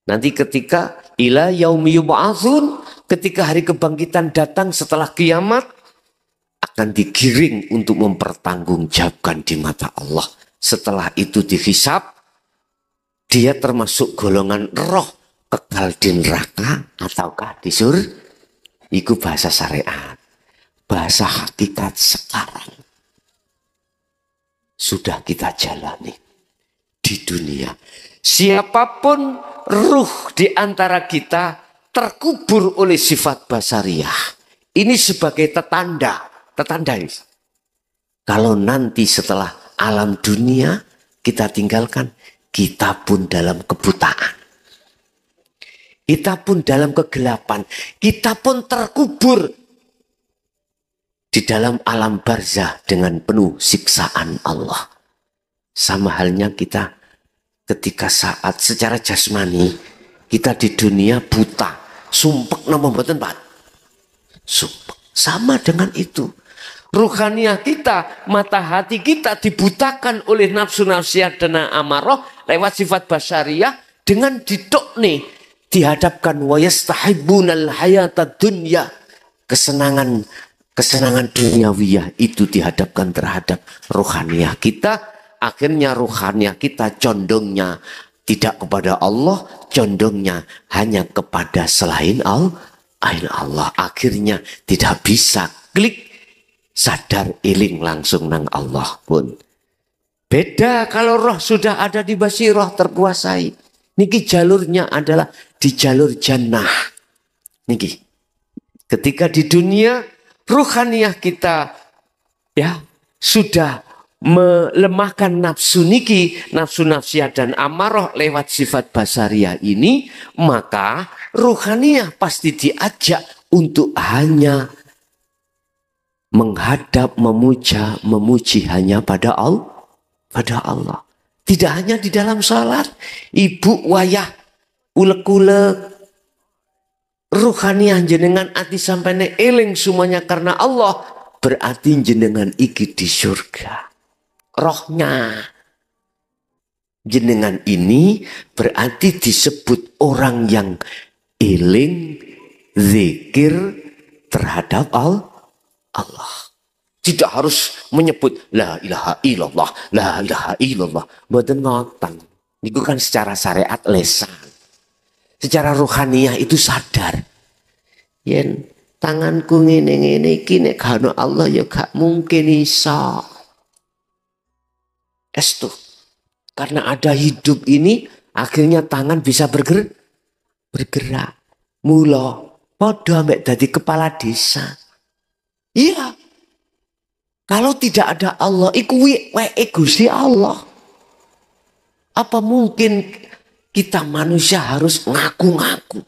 Nanti ketika ila yaumi yub'atsun, ketika hari kebangkitan datang setelah kiamat, akan digiring untuk mempertanggungjawabkan di mata Allah. Setelah itu dihisab, dia termasuk golongan roh kekal di neraka ataukah di surga. Itu bahasa syariat. Bahasa hakikat sekarang sudah kita jalani di dunia. Siapapun ruh di antara kita terkubur oleh sifat basariah. Ini sebagai tetanda. Tetanda ini. Kalau nanti setelah alam dunia kita tinggalkan, kita pun dalam kebutaan. Kita pun dalam kegelapan. Kita pun terkubur di dalam alam barzah dengan penuh siksaan Allah. Sama halnya kita ketika saat secara jasmani kita di dunia buta, sumpek nama mboten Pak. Sumpek. Sama dengan itu. Ruhaniah kita, mata hati kita dibutakan oleh nafsu nafsiat dan amarah lewat sifat basyariah dengan didokne dihadapkan wa yastahibbunal hayatad dunya, kesenangan duniawiyah itu dihadapkan terhadap ruhaniah kita. Akhirnya ruhaniah kita condongnya tidak kepada Allah, condongnya hanya kepada selain Allah. Akhirnya tidak bisa klik sadar iling langsung nang Allah pun. Beda kalau roh sudah ada di basirah terkuasai. Niki jalurnya adalah di jalur jannah. Niki. Ketika di dunia ruhaniah kita ya sudah melemahkan nafsu niki, nafsu nafsiat dan amarah lewat sifat basariah ini, maka ruhaniah pasti diajak untuk hanya menghadap, memuji hanya pada Allah. Tidak hanya di dalam salat. Ibu wayah ulek-ulek ruhaniah jenengan ati sampene eling semuanya karena Allah, berarti jenengan iki di surga. rohnya. Jenengan ini berarti disebut orang yang eling, zikir terhadap Allah. Tidak harus menyebut la ilaha illallah, la ilaha illallah. Mboten ngoten. Niku kan secara syariat lesan. Secara rohaniah itu sadar. Yen tanganku ngene-ngene iki nek gak ono Allah ya gak mungkin iso. Estu. Karena ada hidup ini akhirnya tangan bisa bergerak. Mula padha mek dadi kepala desa. Iya. Kalau tidak ada Allah iku weke Gusti Allah. Apa mungkin kita manusia harus ngaku-ngaku?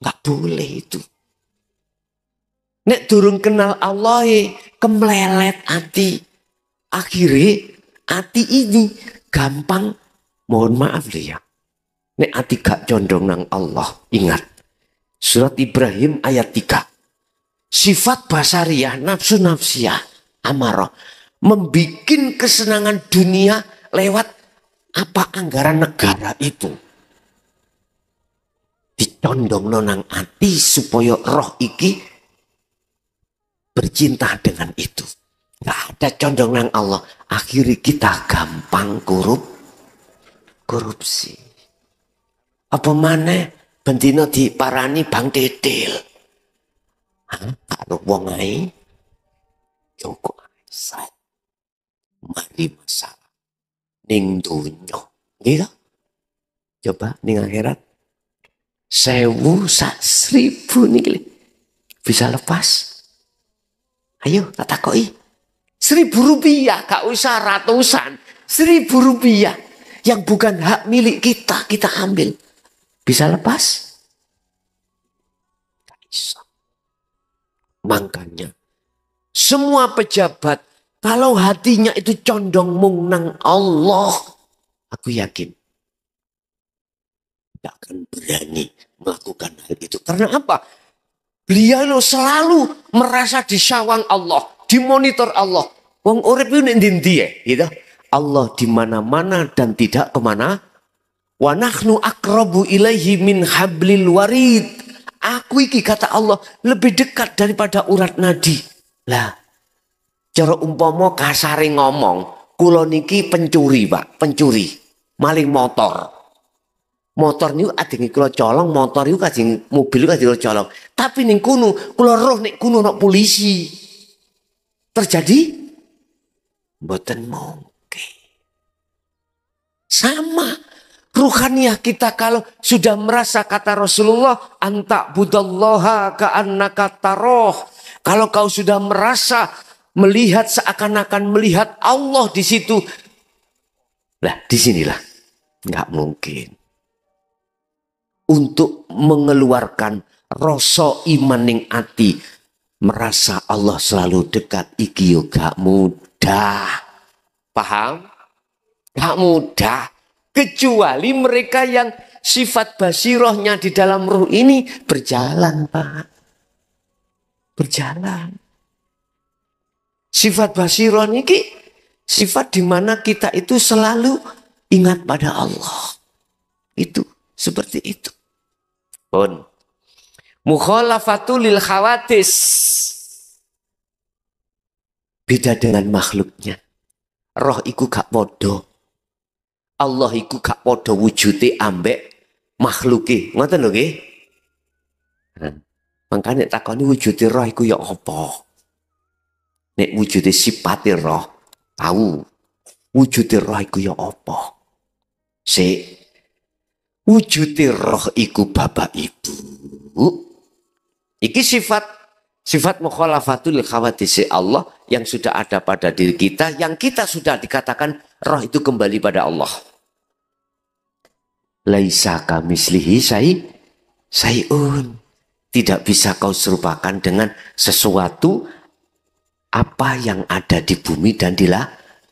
Nggak boleh itu. Nek durung kenal Allah kemlelet hati. Akhirnya hati ini gampang, mohon maaf ya. Nek hati gak condong nang Allah. Ingat. Surat Ibrahim ayat 3. Sifat basariah, nafsu nafsiyah, amarah. Membikin kesenangan dunia lewat apa anggaran negara itu. Dicondong nang hati supaya roh iki bercinta dengan itu. Gak ada condong nang Allah. Akhirnya kita gampang korupsi. Apa mana bendina diparani Bang Dedel. Karo wong ae joko saya. Mari masalah ning donya. Gitu. Coba ning akhirat 1000 sak 1000 nih bisa lepas. Ayo tak takoki. 1000 rupiah, gak usah ratusan. 1000 rupiah yang bukan hak milik kita, kita ambil. Bisa lepas? Gak bisa. Makanya semua pejabat kalau hatinya itu condong mung nang Allah, aku yakin gak akan berani melakukan hal itu. Karena apa? Beliau selalu merasa disawang Allah, dimonitor Allah. Wong urip itu ndi gitu. Allah di mana-mana dan tidak kemana. Wa nahnu aqrabu ilaihi min hablil warid. Aku iki kata Allah lebih dekat daripada urat nadi. Lah, cara umpama kasare ngomong, kula niki pencuri, Pak, pencuri, maling motor. Motor niku adenge kula colong, motor niku kajeng mobil kajeng kula colong. Tapi ning kuno, kula roh nek kuno ana polisi. Terjadi? Mboten mungkin. Sama ruhaniah kita kalau sudah merasa kata Rasulullah anta budallaha ka'annaka taroh. Kalau kau sudah merasa melihat seakan-akan melihat Allah di situ. Lah, disinilah nggak mungkin. Untuk mengeluarkan rasa iman ning ati, merasa Allah selalu dekat, iki yo gak mudah. Paham? Gak mudah. Kecuali mereka yang sifat basirohnya di dalam ruh ini berjalan, Pak. Berjalan. Sifat basiroh ini sifat di mana kita itu selalu ingat pada Allah. Itu seperti itu. Pun mukhalafatul lil khawatis. Beda dengan makhluknya. Roh iku gak podo. Allah iku gak podo wujude ambek makhluke. Ngoten lho nggih. Makanya takoni wujude roh iku ya apa? Nek wujude sifate roh, tahu. Wujude roh iku ya apa? Wujude roh iku bapak ibu. Iki sifat mukhalafatul khawatis Allah yang sudah ada pada diri kita, yang kita sudah dikatakan roh itu kembali pada Allah. Laisa kamislihi sayun. Tidak bisa kau serupakan dengan sesuatu apa yang ada di bumi dan di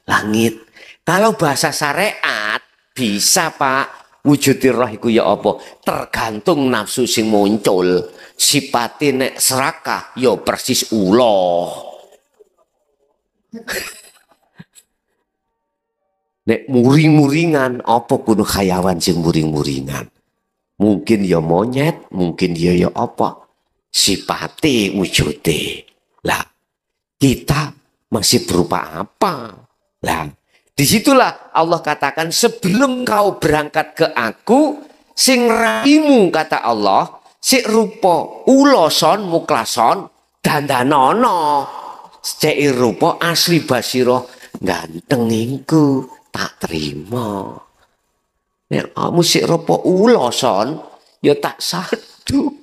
langit. Kalau bahasa syariat bisa, Pak. Wujud roh iku ya apa? Tergantung nafsu sing muncul. Sipate nek serakah ya persis ula. Nek muring-muringan, apa kuno hayawan sing muring-muringan? Mungkin ya monyet, mungkin ya apa? Sipate wujude. Lah, kita masih berupa apa? Lah, disitulah Allah katakan sebelum kau berangkat ke aku, sing raimu kata Allah, sik rupa uloson muklason dandanono. Cek rupa asli basiro ganteng ingku tak terima. Nek kamu sik rupa uloson ya tak sadu.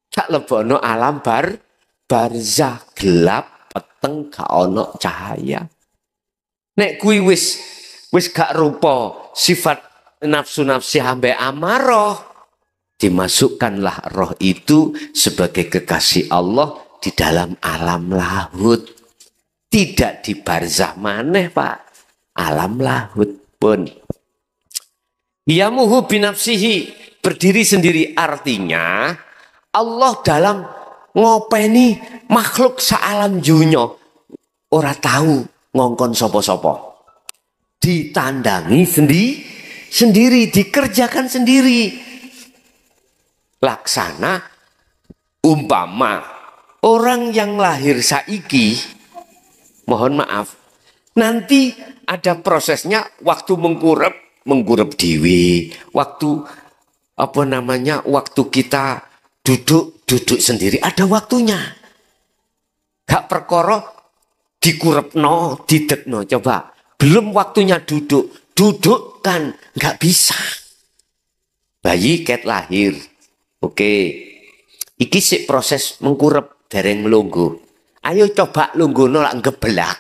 Tak lebono alam barzah gelap peteng gak ono cahaya. Nek kui wis gak rupa sifat nafsu-nafsi ambek amarah, dimasukkanlah roh itu sebagai kekasih Allah di dalam alam lahut. Tidak di barzah maneh, Pak. Alam lahut pun. Yamuhu binafsihi, berdiri sendiri, artinya Allah dalam ngopeni makhluk saalam junyo ora tahu ngongkon sopo-sopo. Ditandangi sendiri, dikerjakan sendiri. Laksana umpama orang yang lahir saiki, mohon maaf, nanti ada prosesnya waktu mengkurep dewi, waktu apa namanya, waktu kita duduk sendiri ada waktunya. Gak perkara dikurepno, didekno, coba. Belum waktunya duduk kan gak bisa. Bayi ket lahir, oke. Iki sik proses mengkurep dereng melungguh. Ayo coba lungguhno lak ngebelak.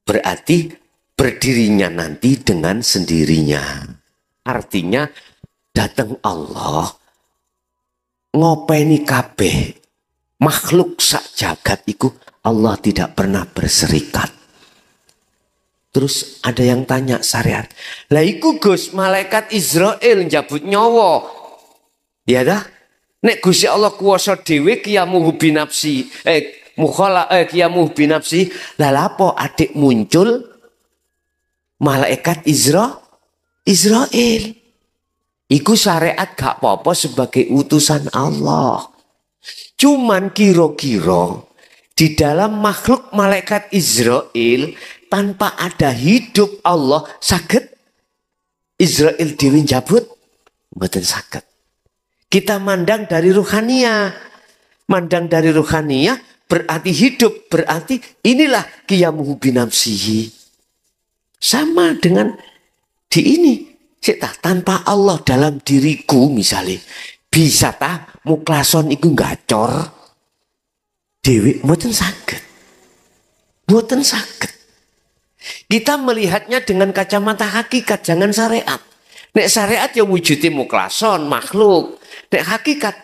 Berarti berdirinya nanti dengan sendirinya. Artinya datang Allah ngopeni kabeh makhluk sak jagat iku Allah tidak pernah berserikat. Terus ada yang tanya syariat, lah iku Gus malaikat Israel njabut nyawa. Ya dah, nek Gusti Allah kuwasa dhewe qiyamuhu binafsi, qiyamuhu binafsi, lah lapo adik muncul malaikat Israel. Iku syariat gak apa-apa sebagai utusan Allah. Cuman kira-kira di dalam makhluk malaikat Israel tanpa ada hidup Allah saged Israel dewi jabut mboten saged. Kita mandang dari ruhania. Mandang dari ruhania berarti hidup, berarti inilah qiyamuhu binafsihi. Sama dengan di ini. Tanpa Allah dalam diriku misalnya, bisa muklason iku gacor dewi mboten saged. Mboten saged. Kita melihatnya dengan kacamata hakikat, jangan syariat. Nek syariat ya wujudnya muklason makhluk. Nek hakikat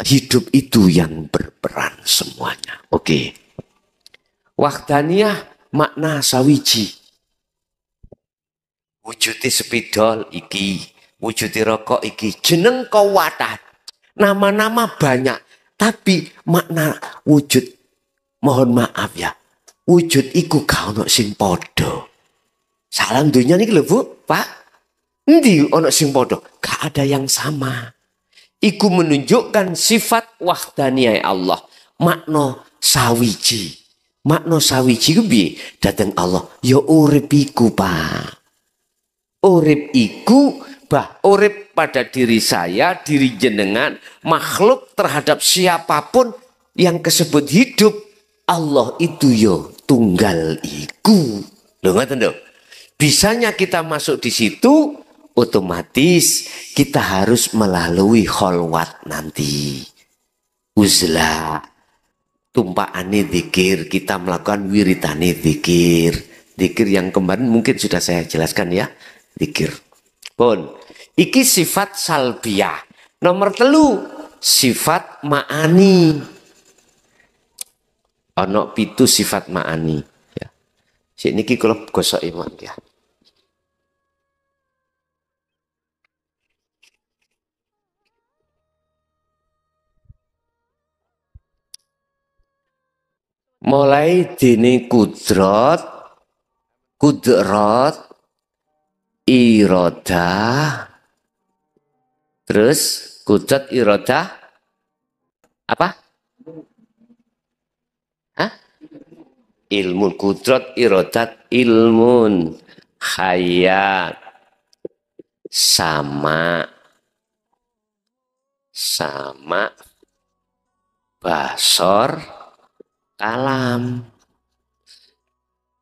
hidup itu yang berperan semuanya. Oke. Wahdaniyah makna sawiji. Wujudnya sepidol iki, wujudnya rokok iki, jeneng kawatah. Nama-nama banyak, tapi makna wujud, mohon maaf ya, wujud iku gak ono sing podo. Salam dunia niki lho Bu, Pak. Endi ono sing podo? Gak ada yang sama. Iku menunjukkan sifat wahdaniyah Allah. Makna sawiji. Makna sawiji ku piye? Dateng Allah, ya urip iku, Pak. Urip iku urip pada diri saya, diri jenengan, makhluk terhadap siapapun yang kesebut hidup. Allah itu yo tunggal iku. Lho ngoten lho. Bisanya kita masuk di situ, otomatis kita harus melalui kholwat nanti. Uzlah, tumpaane zikir, kita melakukan wiridane zikir. Zikir yang kemarin mungkin sudah saya jelaskan ya. Zikir. Pun. Iki sifat salbiyah. Nomor 3 sifat ma'ani. Ono 7 sifat ma'ani. Ya. Sik niki kula gosok iman ya. Mulai dini kudrat, kudrat, iradah, terus kudrat, iradah, apa? Hah? Ilmun, kudrat, iradat, ilmun, hayat, sama, basor, kalam.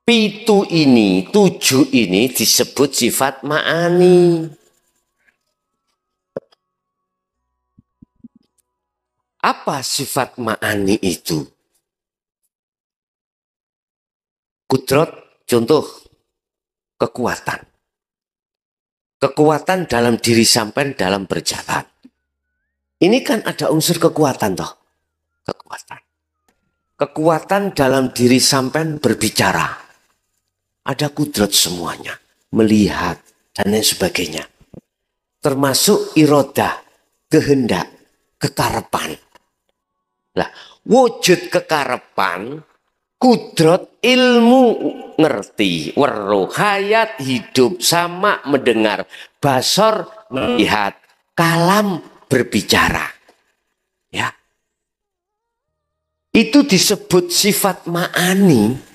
Tujuh ini disebut sifat ma'ani. Apa sifat ma'ani itu? Kudrat, contoh, kekuatan. Kekuatan dalam diri sampai dalam berjalan. Ini kan ada unsur kekuatan toh. Kekuatan. Kekuatan dalam diri sampai berbicara. Ada kudrat semuanya. Melihat dan lain sebagainya. Termasuk irodah, kehendak, kekarepan. Lah, wujud kekarepan, kudrat, ilmu, ngerti, weruh, hayat, hidup, sama, mendengar, basor, melihat, kalam, berbicara. Ya. Itu disebut sifat ma'ani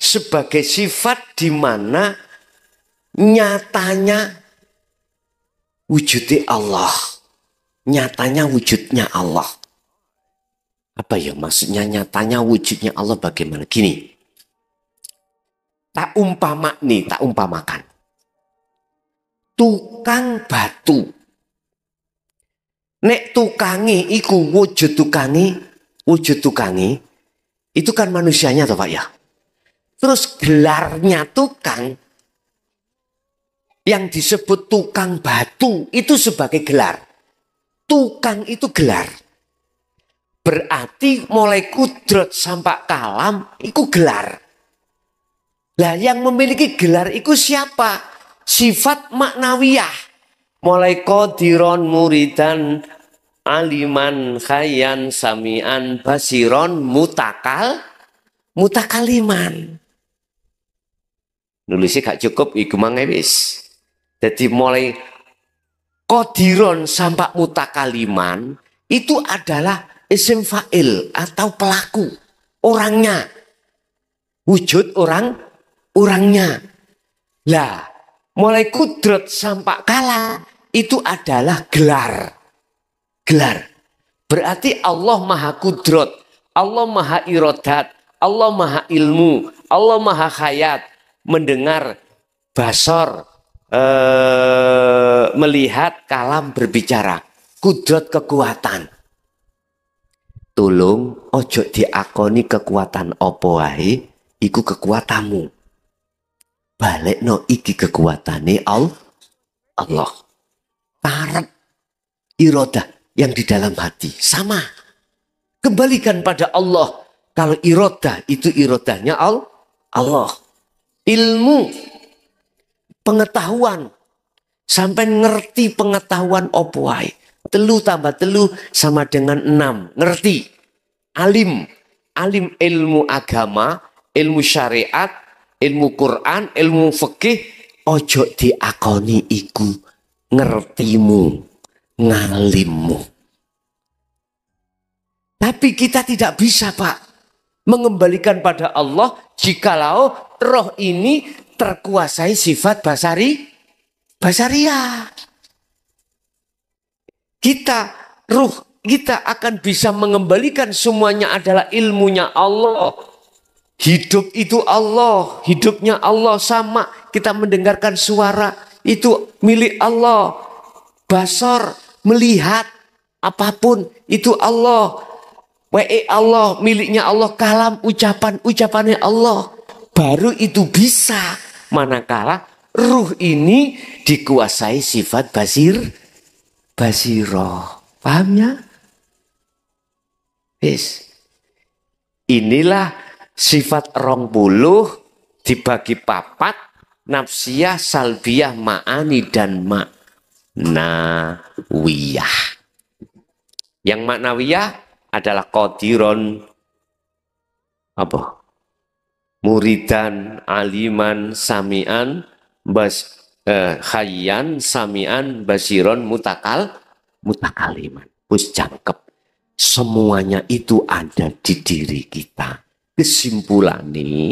sebagai sifat di mana nyatanya wujudnya Allah. Nyatanya wujudnya Allah. Apa ya maksudnya nyatanya wujudnya Allah bagaimana? Gini. Tak umpamakan. Tukang batu. Nek tukangi iku wujud tukangi itu kan manusianya toh Pak ya. Terus gelarnya tukang yang disebut tukang batu itu sebagai gelar. Tukang itu gelar. Berarti mulai kudrat sampai kalam itu gelar. Lah yang memiliki gelar itu siapa? Sifat maknawiyah. Mulai qadiron, muridan, aliman, khayan, samian, basiron, mutakaliman. Nulisnya gak cukup, iku mangewis. Jadi mulai qadiron sampai mutakaliman itu adalah isim fa'il atau pelaku, orangnya. Wujud orangnya. Lah, mulai kudrat sampai kalam itu adalah gelar. Berarti Allah maha kudrat, Allah maha iradat, Allah maha ilmu, Allah maha hayat, mendengar, basor, melihat, kalam, berbicara. Kudrat kekuatan. Tolong ojo diakoni kekuatan opo wae iku kekuatanmu. Balik no iki kekuatane Allah. Tarep irodah yang di dalam hati sama. Kembalikan pada Allah. Kalau irodah itu irodahnya Allah. Ilmu, pengetahuan, sampai ngerti pengetahuan opo wae. 3 tambah 3 sama dengan 6. Ngerti. Alim ilmu agama, ilmu syariat, ilmu Quran, ilmu fikih. Ojo diakoni iku ngertimu, ngalimmu. Tapi kita tidak bisa Pak mengembalikan pada Allah jikalau roh ini terkuasai sifat basariah. Ruh kita akan bisa mengembalikan semuanya adalah ilmunya Allah. Hidup itu Allah, hidupnya Allah sama. Kita mendengarkan suara itu milik Allah. Basor, melihat apapun itu Allah. Allah, miliknya Allah. Kalam, ucapannya Allah. Baru itu bisa. Manakala ruh ini dikuasai sifat basiroh. Paham ya? Inilah sifat 20 dibagi 4. Nafsiyah, salbiyah, ma'ani, dan maknawiyah. Yang maknawiyah adalah qadiron apa? Muridan, aliman, samian, khayyan, samian, basiron, mutakaliman. Wis cakep. Semuanya itu ada di diri kita. Kesimpulannya,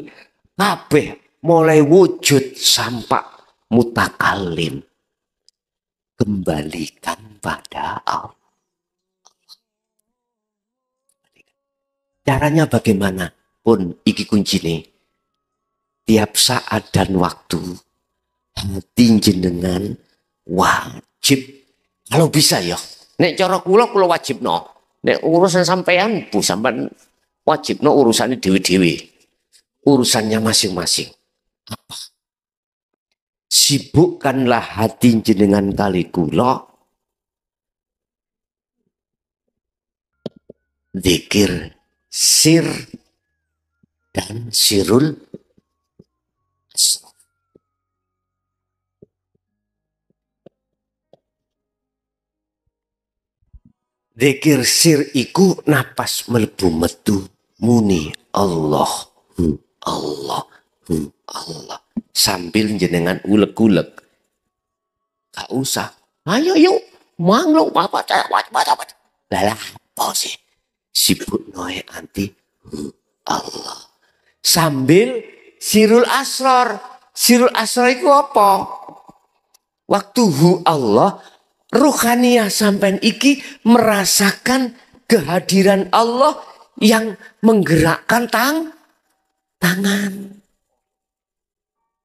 kabeh mulai wujud sampai mutakalim. Kembalikan pada Allah. Caranya bagaimana? Pun iki kuncine. Tiap saat dan waktu hati jenengan wajib, kalau bisa ya. Nek cara kula wajib no. Nek urusan sampean bu sampean wajib no urusannya dewi-dewi. Urusannya masing-masing. Apa? Sibukkanlah hati jenengan kali kula zikir sir dan sirul asrar. Zikir sir iku napas mlebu metu muni Allah, Allah, Allah. Sambil jenengan ulek-ulek. Gak usah. Ayo yuk, manglo apa lah apa sih? Sibuk noe anti Allah. Sambil sirul asrar. Sirul asrar itu apa? Waktu Allah, ruhaniyah sampean iki merasakan kehadiran Allah yang menggerakkan tangan.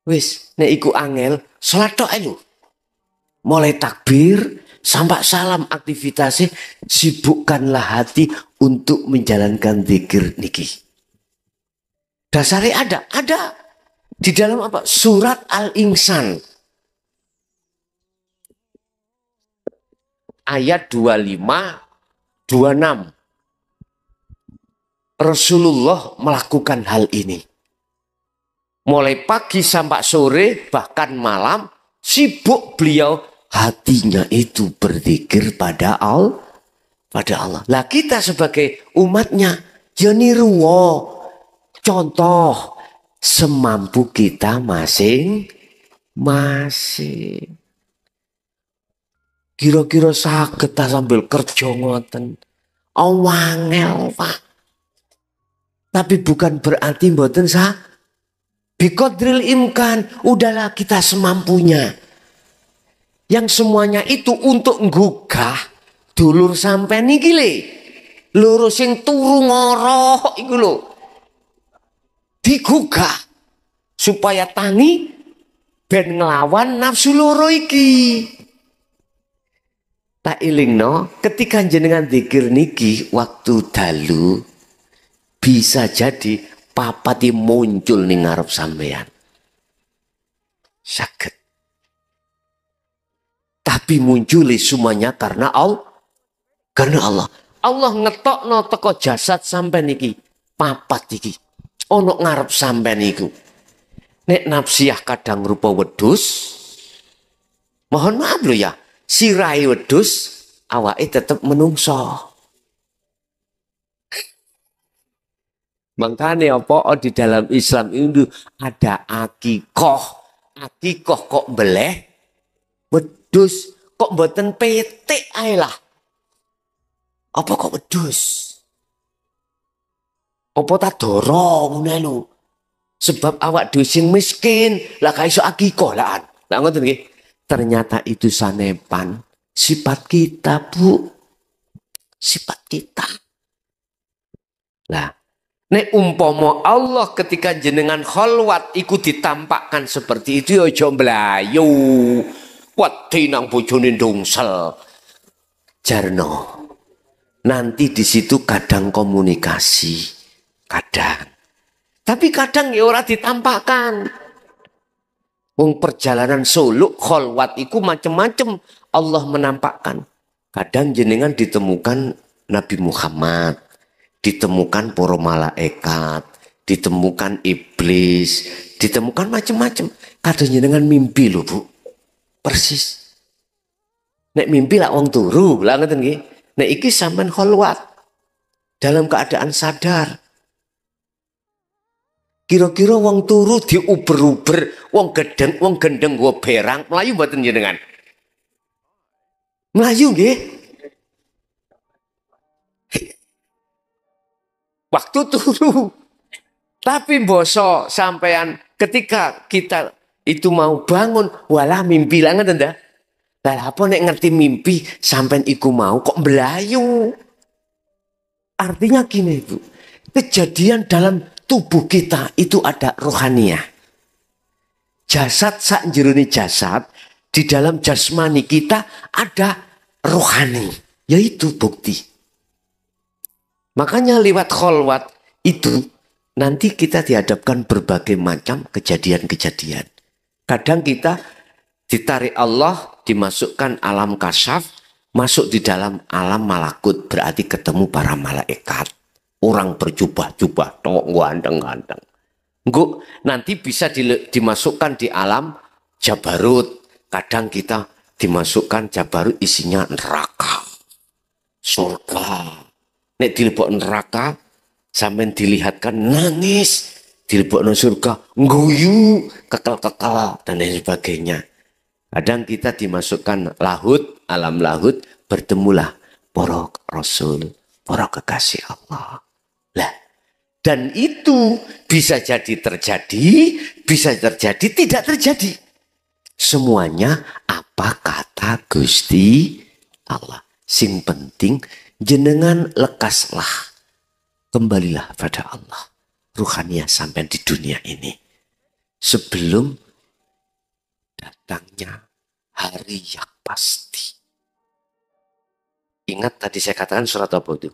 Wis, nek iku angel, salat tok ae lho. Mulai takbir sampai salam aktivitasnya, sibukkanlah hati untuk menjalankan zikir niki. Dasarnya ada di dalam apa? Surat Al-Insan ayat 25 26. Rasulullah melakukan hal ini. Mulai pagi sampai sore bahkan malam sibuk beliau hatinya itu berzikir pada Allah. Lah kita sebagai umatnya ya niruwo, contoh semampu kita masing-masing. Kira-kira saged ta sambil kerja ngoten. Wangel, Pak. Tapi bukan berarti mboten biqadril imkan, udahlah kita semampunya. Yang semuanya itu untuk nggugah dulur sampai niki le. Loro sing turu ngorok iku lho. Digugah supaya tangi ben nglawan nafsu loro iki. Tak ilingno, ketika jenengan zikir niki waktu dalu bisa jadi papati muncul ning ngarep sampean. Saged. Tapi muncul semuanya karena Allah. Karena Allah. Allah ngetokno teko jasad sampean iki, papat iki. Ono ngarep sampean iku. Nek nafsiyah kadang rupa wedhus. Mohon maaf lho ya. Sirai wedhus, awake tetep menungso. Makanya apa di dalam Islam itu ada akikoh. Akikoh kok beleh wedhus, kok mboten petik ae lah. Apa kok wedhus? Apa tak dorong ngene lho. Sebab awak dhewe sing miskin, lah gak iso akikoh lah. Lah ngoten nggih. Ternyata itu sanepan sifat kita, Bu. Sifat kita. Lah, nek umpama Allah ketika jenengan kholwat iku ditampakkan seperti itu aja mlayu. Wedi nang bojone ndungsel. Jarno. Nanti di situ kadang komunikasi, kadang. Tapi kadang ya ora ditampakkan. Wong perjalanan suluk kholwat iku macem-macem Allah menampakkan. Kadang jenengan ditemukan Nabi Muhammad, ditemukan para malaikat, ditemukan iblis, ditemukan macem-macem. Kadang jenengan mimpi lho, Bu. Persis. Nek mimpi lah wong turu, lah ngoten nggih. Nek iki sampean kholwat dalam keadaan sadar. Kira-kira wong turu diuber-uber, wong gendeng gua berang, melayu mboten jenengan? Melayu nggih. Waktu turu. Tapi boso sampean ketika kita itu mau bangun, walah mimpi lah ngeten dah. Lah apa nek ngerti mimpi sampean iku mau kok melayu? Artinya gini Ibu, kejadian dalam tubuh kita itu ada rohaniah. Jasad sak jerone jasad, di dalam jasmani kita ada rohani, yaitu bukti. Makanya lewat kholwat itu nanti kita dihadapkan berbagai macam kejadian-kejadian. Kadang kita ditarik Allah, dimasukkan alam kasyaf, masuk di dalam alam malakut, berarti ketemu para malaikat. Orang berjubah-jubah, tok ganteng-ganteng. Nanti bisa dimasukkan di alam Jabarut. Kadang kita dimasukkan Jabarut isinya neraka, surga. Nek dilebok neraka, sampai dilihatkan nangis. Dilebok surga, guyu, kekal-kekal, dan lain sebagainya. Kadang kita dimasukkan lahut, alam lahut, bertemulah para rasul, para kekasih Allah. Lah, dan itu bisa jadi terjadi, bisa terjadi, tidak terjadi. Semuanya apa kata Gusti Allah. Sing penting jenengan lekaslah, kembalilah pada Allah. Ruhaniah sampai di dunia ini. Sebelum datangnya hari yang pasti. Ingat tadi saya katakan surat apa itu?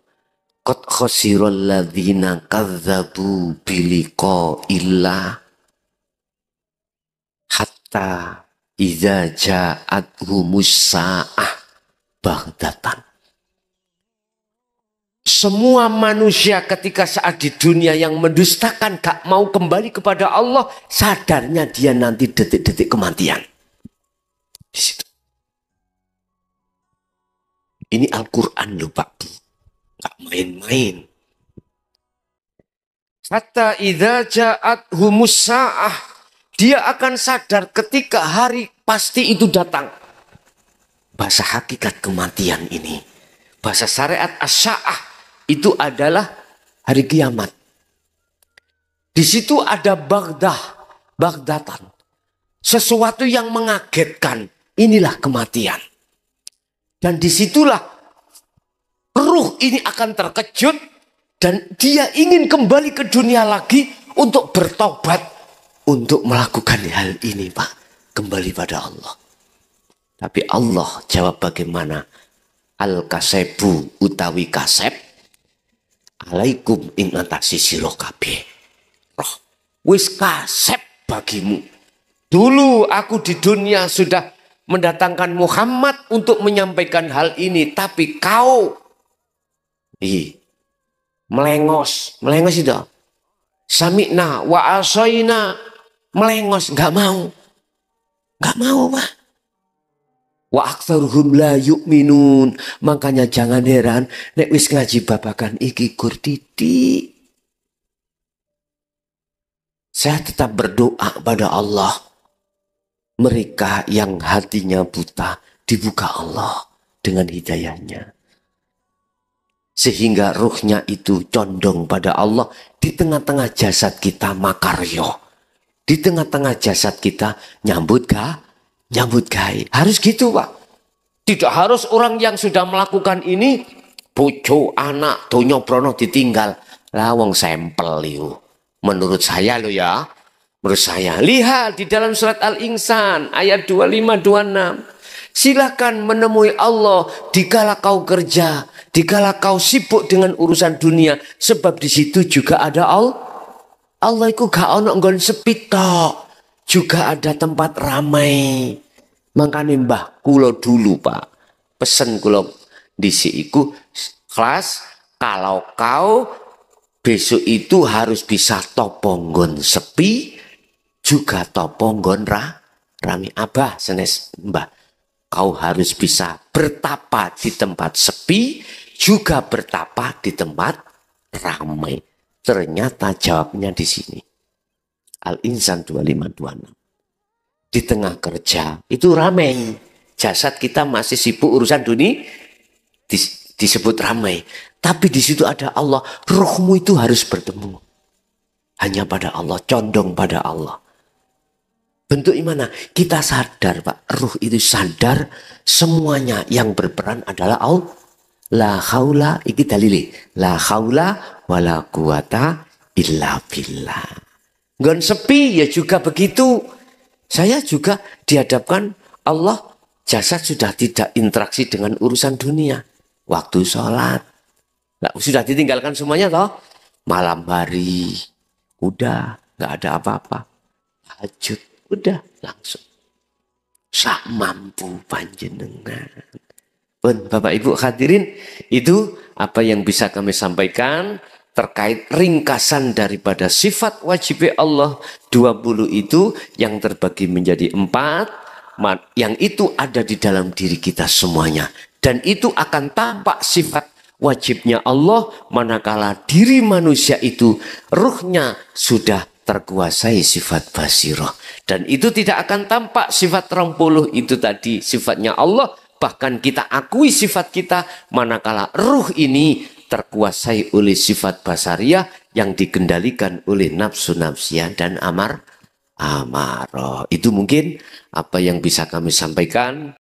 Qad khasirul ladzina kadzabu biliqa'illah hatta idza ja'athumus sa'ah baghtatan. Semua manusia ketika saat di dunia yang mendustakan, gak mau kembali kepada Allah, sadarnya dia nanti detik-detik kematian. Di situ. Ini Al-Quran loh Pak Bu. Gak main-main. Hatta idza ja'athumus sa'ah. Dia akan sadar ketika hari pasti itu datang. Bahasa hakikat kematian ini. Bahasa syariat as-sa'ah. Itu adalah hari kiamat. Di situ ada baghdatan. Sesuatu yang mengagetkan. Inilah kematian. Dan disitulah ruh ini akan terkejut. Dan dia ingin kembali ke dunia lagi untuk bertobat. Untuk melakukan hal ini Pak. Kembali pada Allah. Tapi Allah jawab bagaimana? Al-kasebu utawi kasep. Alaikum ing atasi sira kabeh. Roh wis kasep bagimu. Dulu aku di dunia sudah mendatangkan Muhammad untuk menyampaikan hal ini, tapi kau melengos itu. Sami'na wa asaina, melengos, enggak mau. Enggak mau, Pak. Wa aktsaruhum la yu'minun. Makanya jangan heran nek wis ngaji babakan iki gur titik. Saya tetap berdoa pada Allah. Mereka yang hatinya buta dibuka Allah dengan hidayahnya. Sehingga ruhnya itu condong pada Allah. Di tengah-tengah jasad kita makaryo. Di tengah-tengah jasad kita nyambut gawe. Harus gitu Pak. Tidak harus orang yang sudah melakukan ini bojo anak donya brono ditinggal. Lah wong sampel itu. Menurut saya lo ya. Menurut saya. Lihat di dalam surat Al-Insan ayat 25-26. Silakan menemui Allah dikala kau kerja, dikala kau sibuk dengan urusan dunia, sebab di situ juga ada Allah. Allah itu gak ono nggon sepi tok, juga ada tempat ramai. Makanya mbah kulo dulu Pak, pesen kulo disiku kelas, kalau kau besok itu harus bisa toponggon sepi, juga toponggon rame. Abah senes mbah. Kau harus bisa bertapa di tempat sepi, juga bertapa di tempat ramai. Ternyata jawabnya di sini. Al-Insan 2526. Di tengah kerja itu ramai. Jasad kita masih sibuk urusan dunia, disebut ramai. Tapi di situ ada Allah. Rohmu itu harus bertemu hanya pada Allah, condong pada Allah. Bentuk mana? Kita sadar, Pak. Ruh itu sadar semuanya yang berperan adalah Allah. La haula, iki dalile. La haula wala quwata illa billah. Gon sepi ya juga begitu. Saya juga dihadapkan Allah, jasad sudah tidak interaksi dengan urusan dunia. Waktu sholat, sudah ditinggalkan semuanya toh. Malam hari, udah nggak ada apa-apa. Hajut, udah langsung. Sak mampu panjenengan. Bapak Ibu hadirin, itu apa yang bisa kami sampaikan terkait ringkasan daripada sifat wajib Allah 20 itu yang terbagi menjadi 4, yang itu ada di dalam diri kita semuanya. Dan itu akan tampak sifat wajibnya Allah manakala diri manusia itu ruhnya sudah terkuasai sifat basiroh. Dan itu tidak akan tampak sifat 30 itu tadi sifatnya Allah. Bahkan kita akui sifat kita manakala ruh ini terkuasai oleh sifat basariah yang dikendalikan oleh nafsu nafsiyah dan amarah. Itu mungkin apa yang bisa kami sampaikan.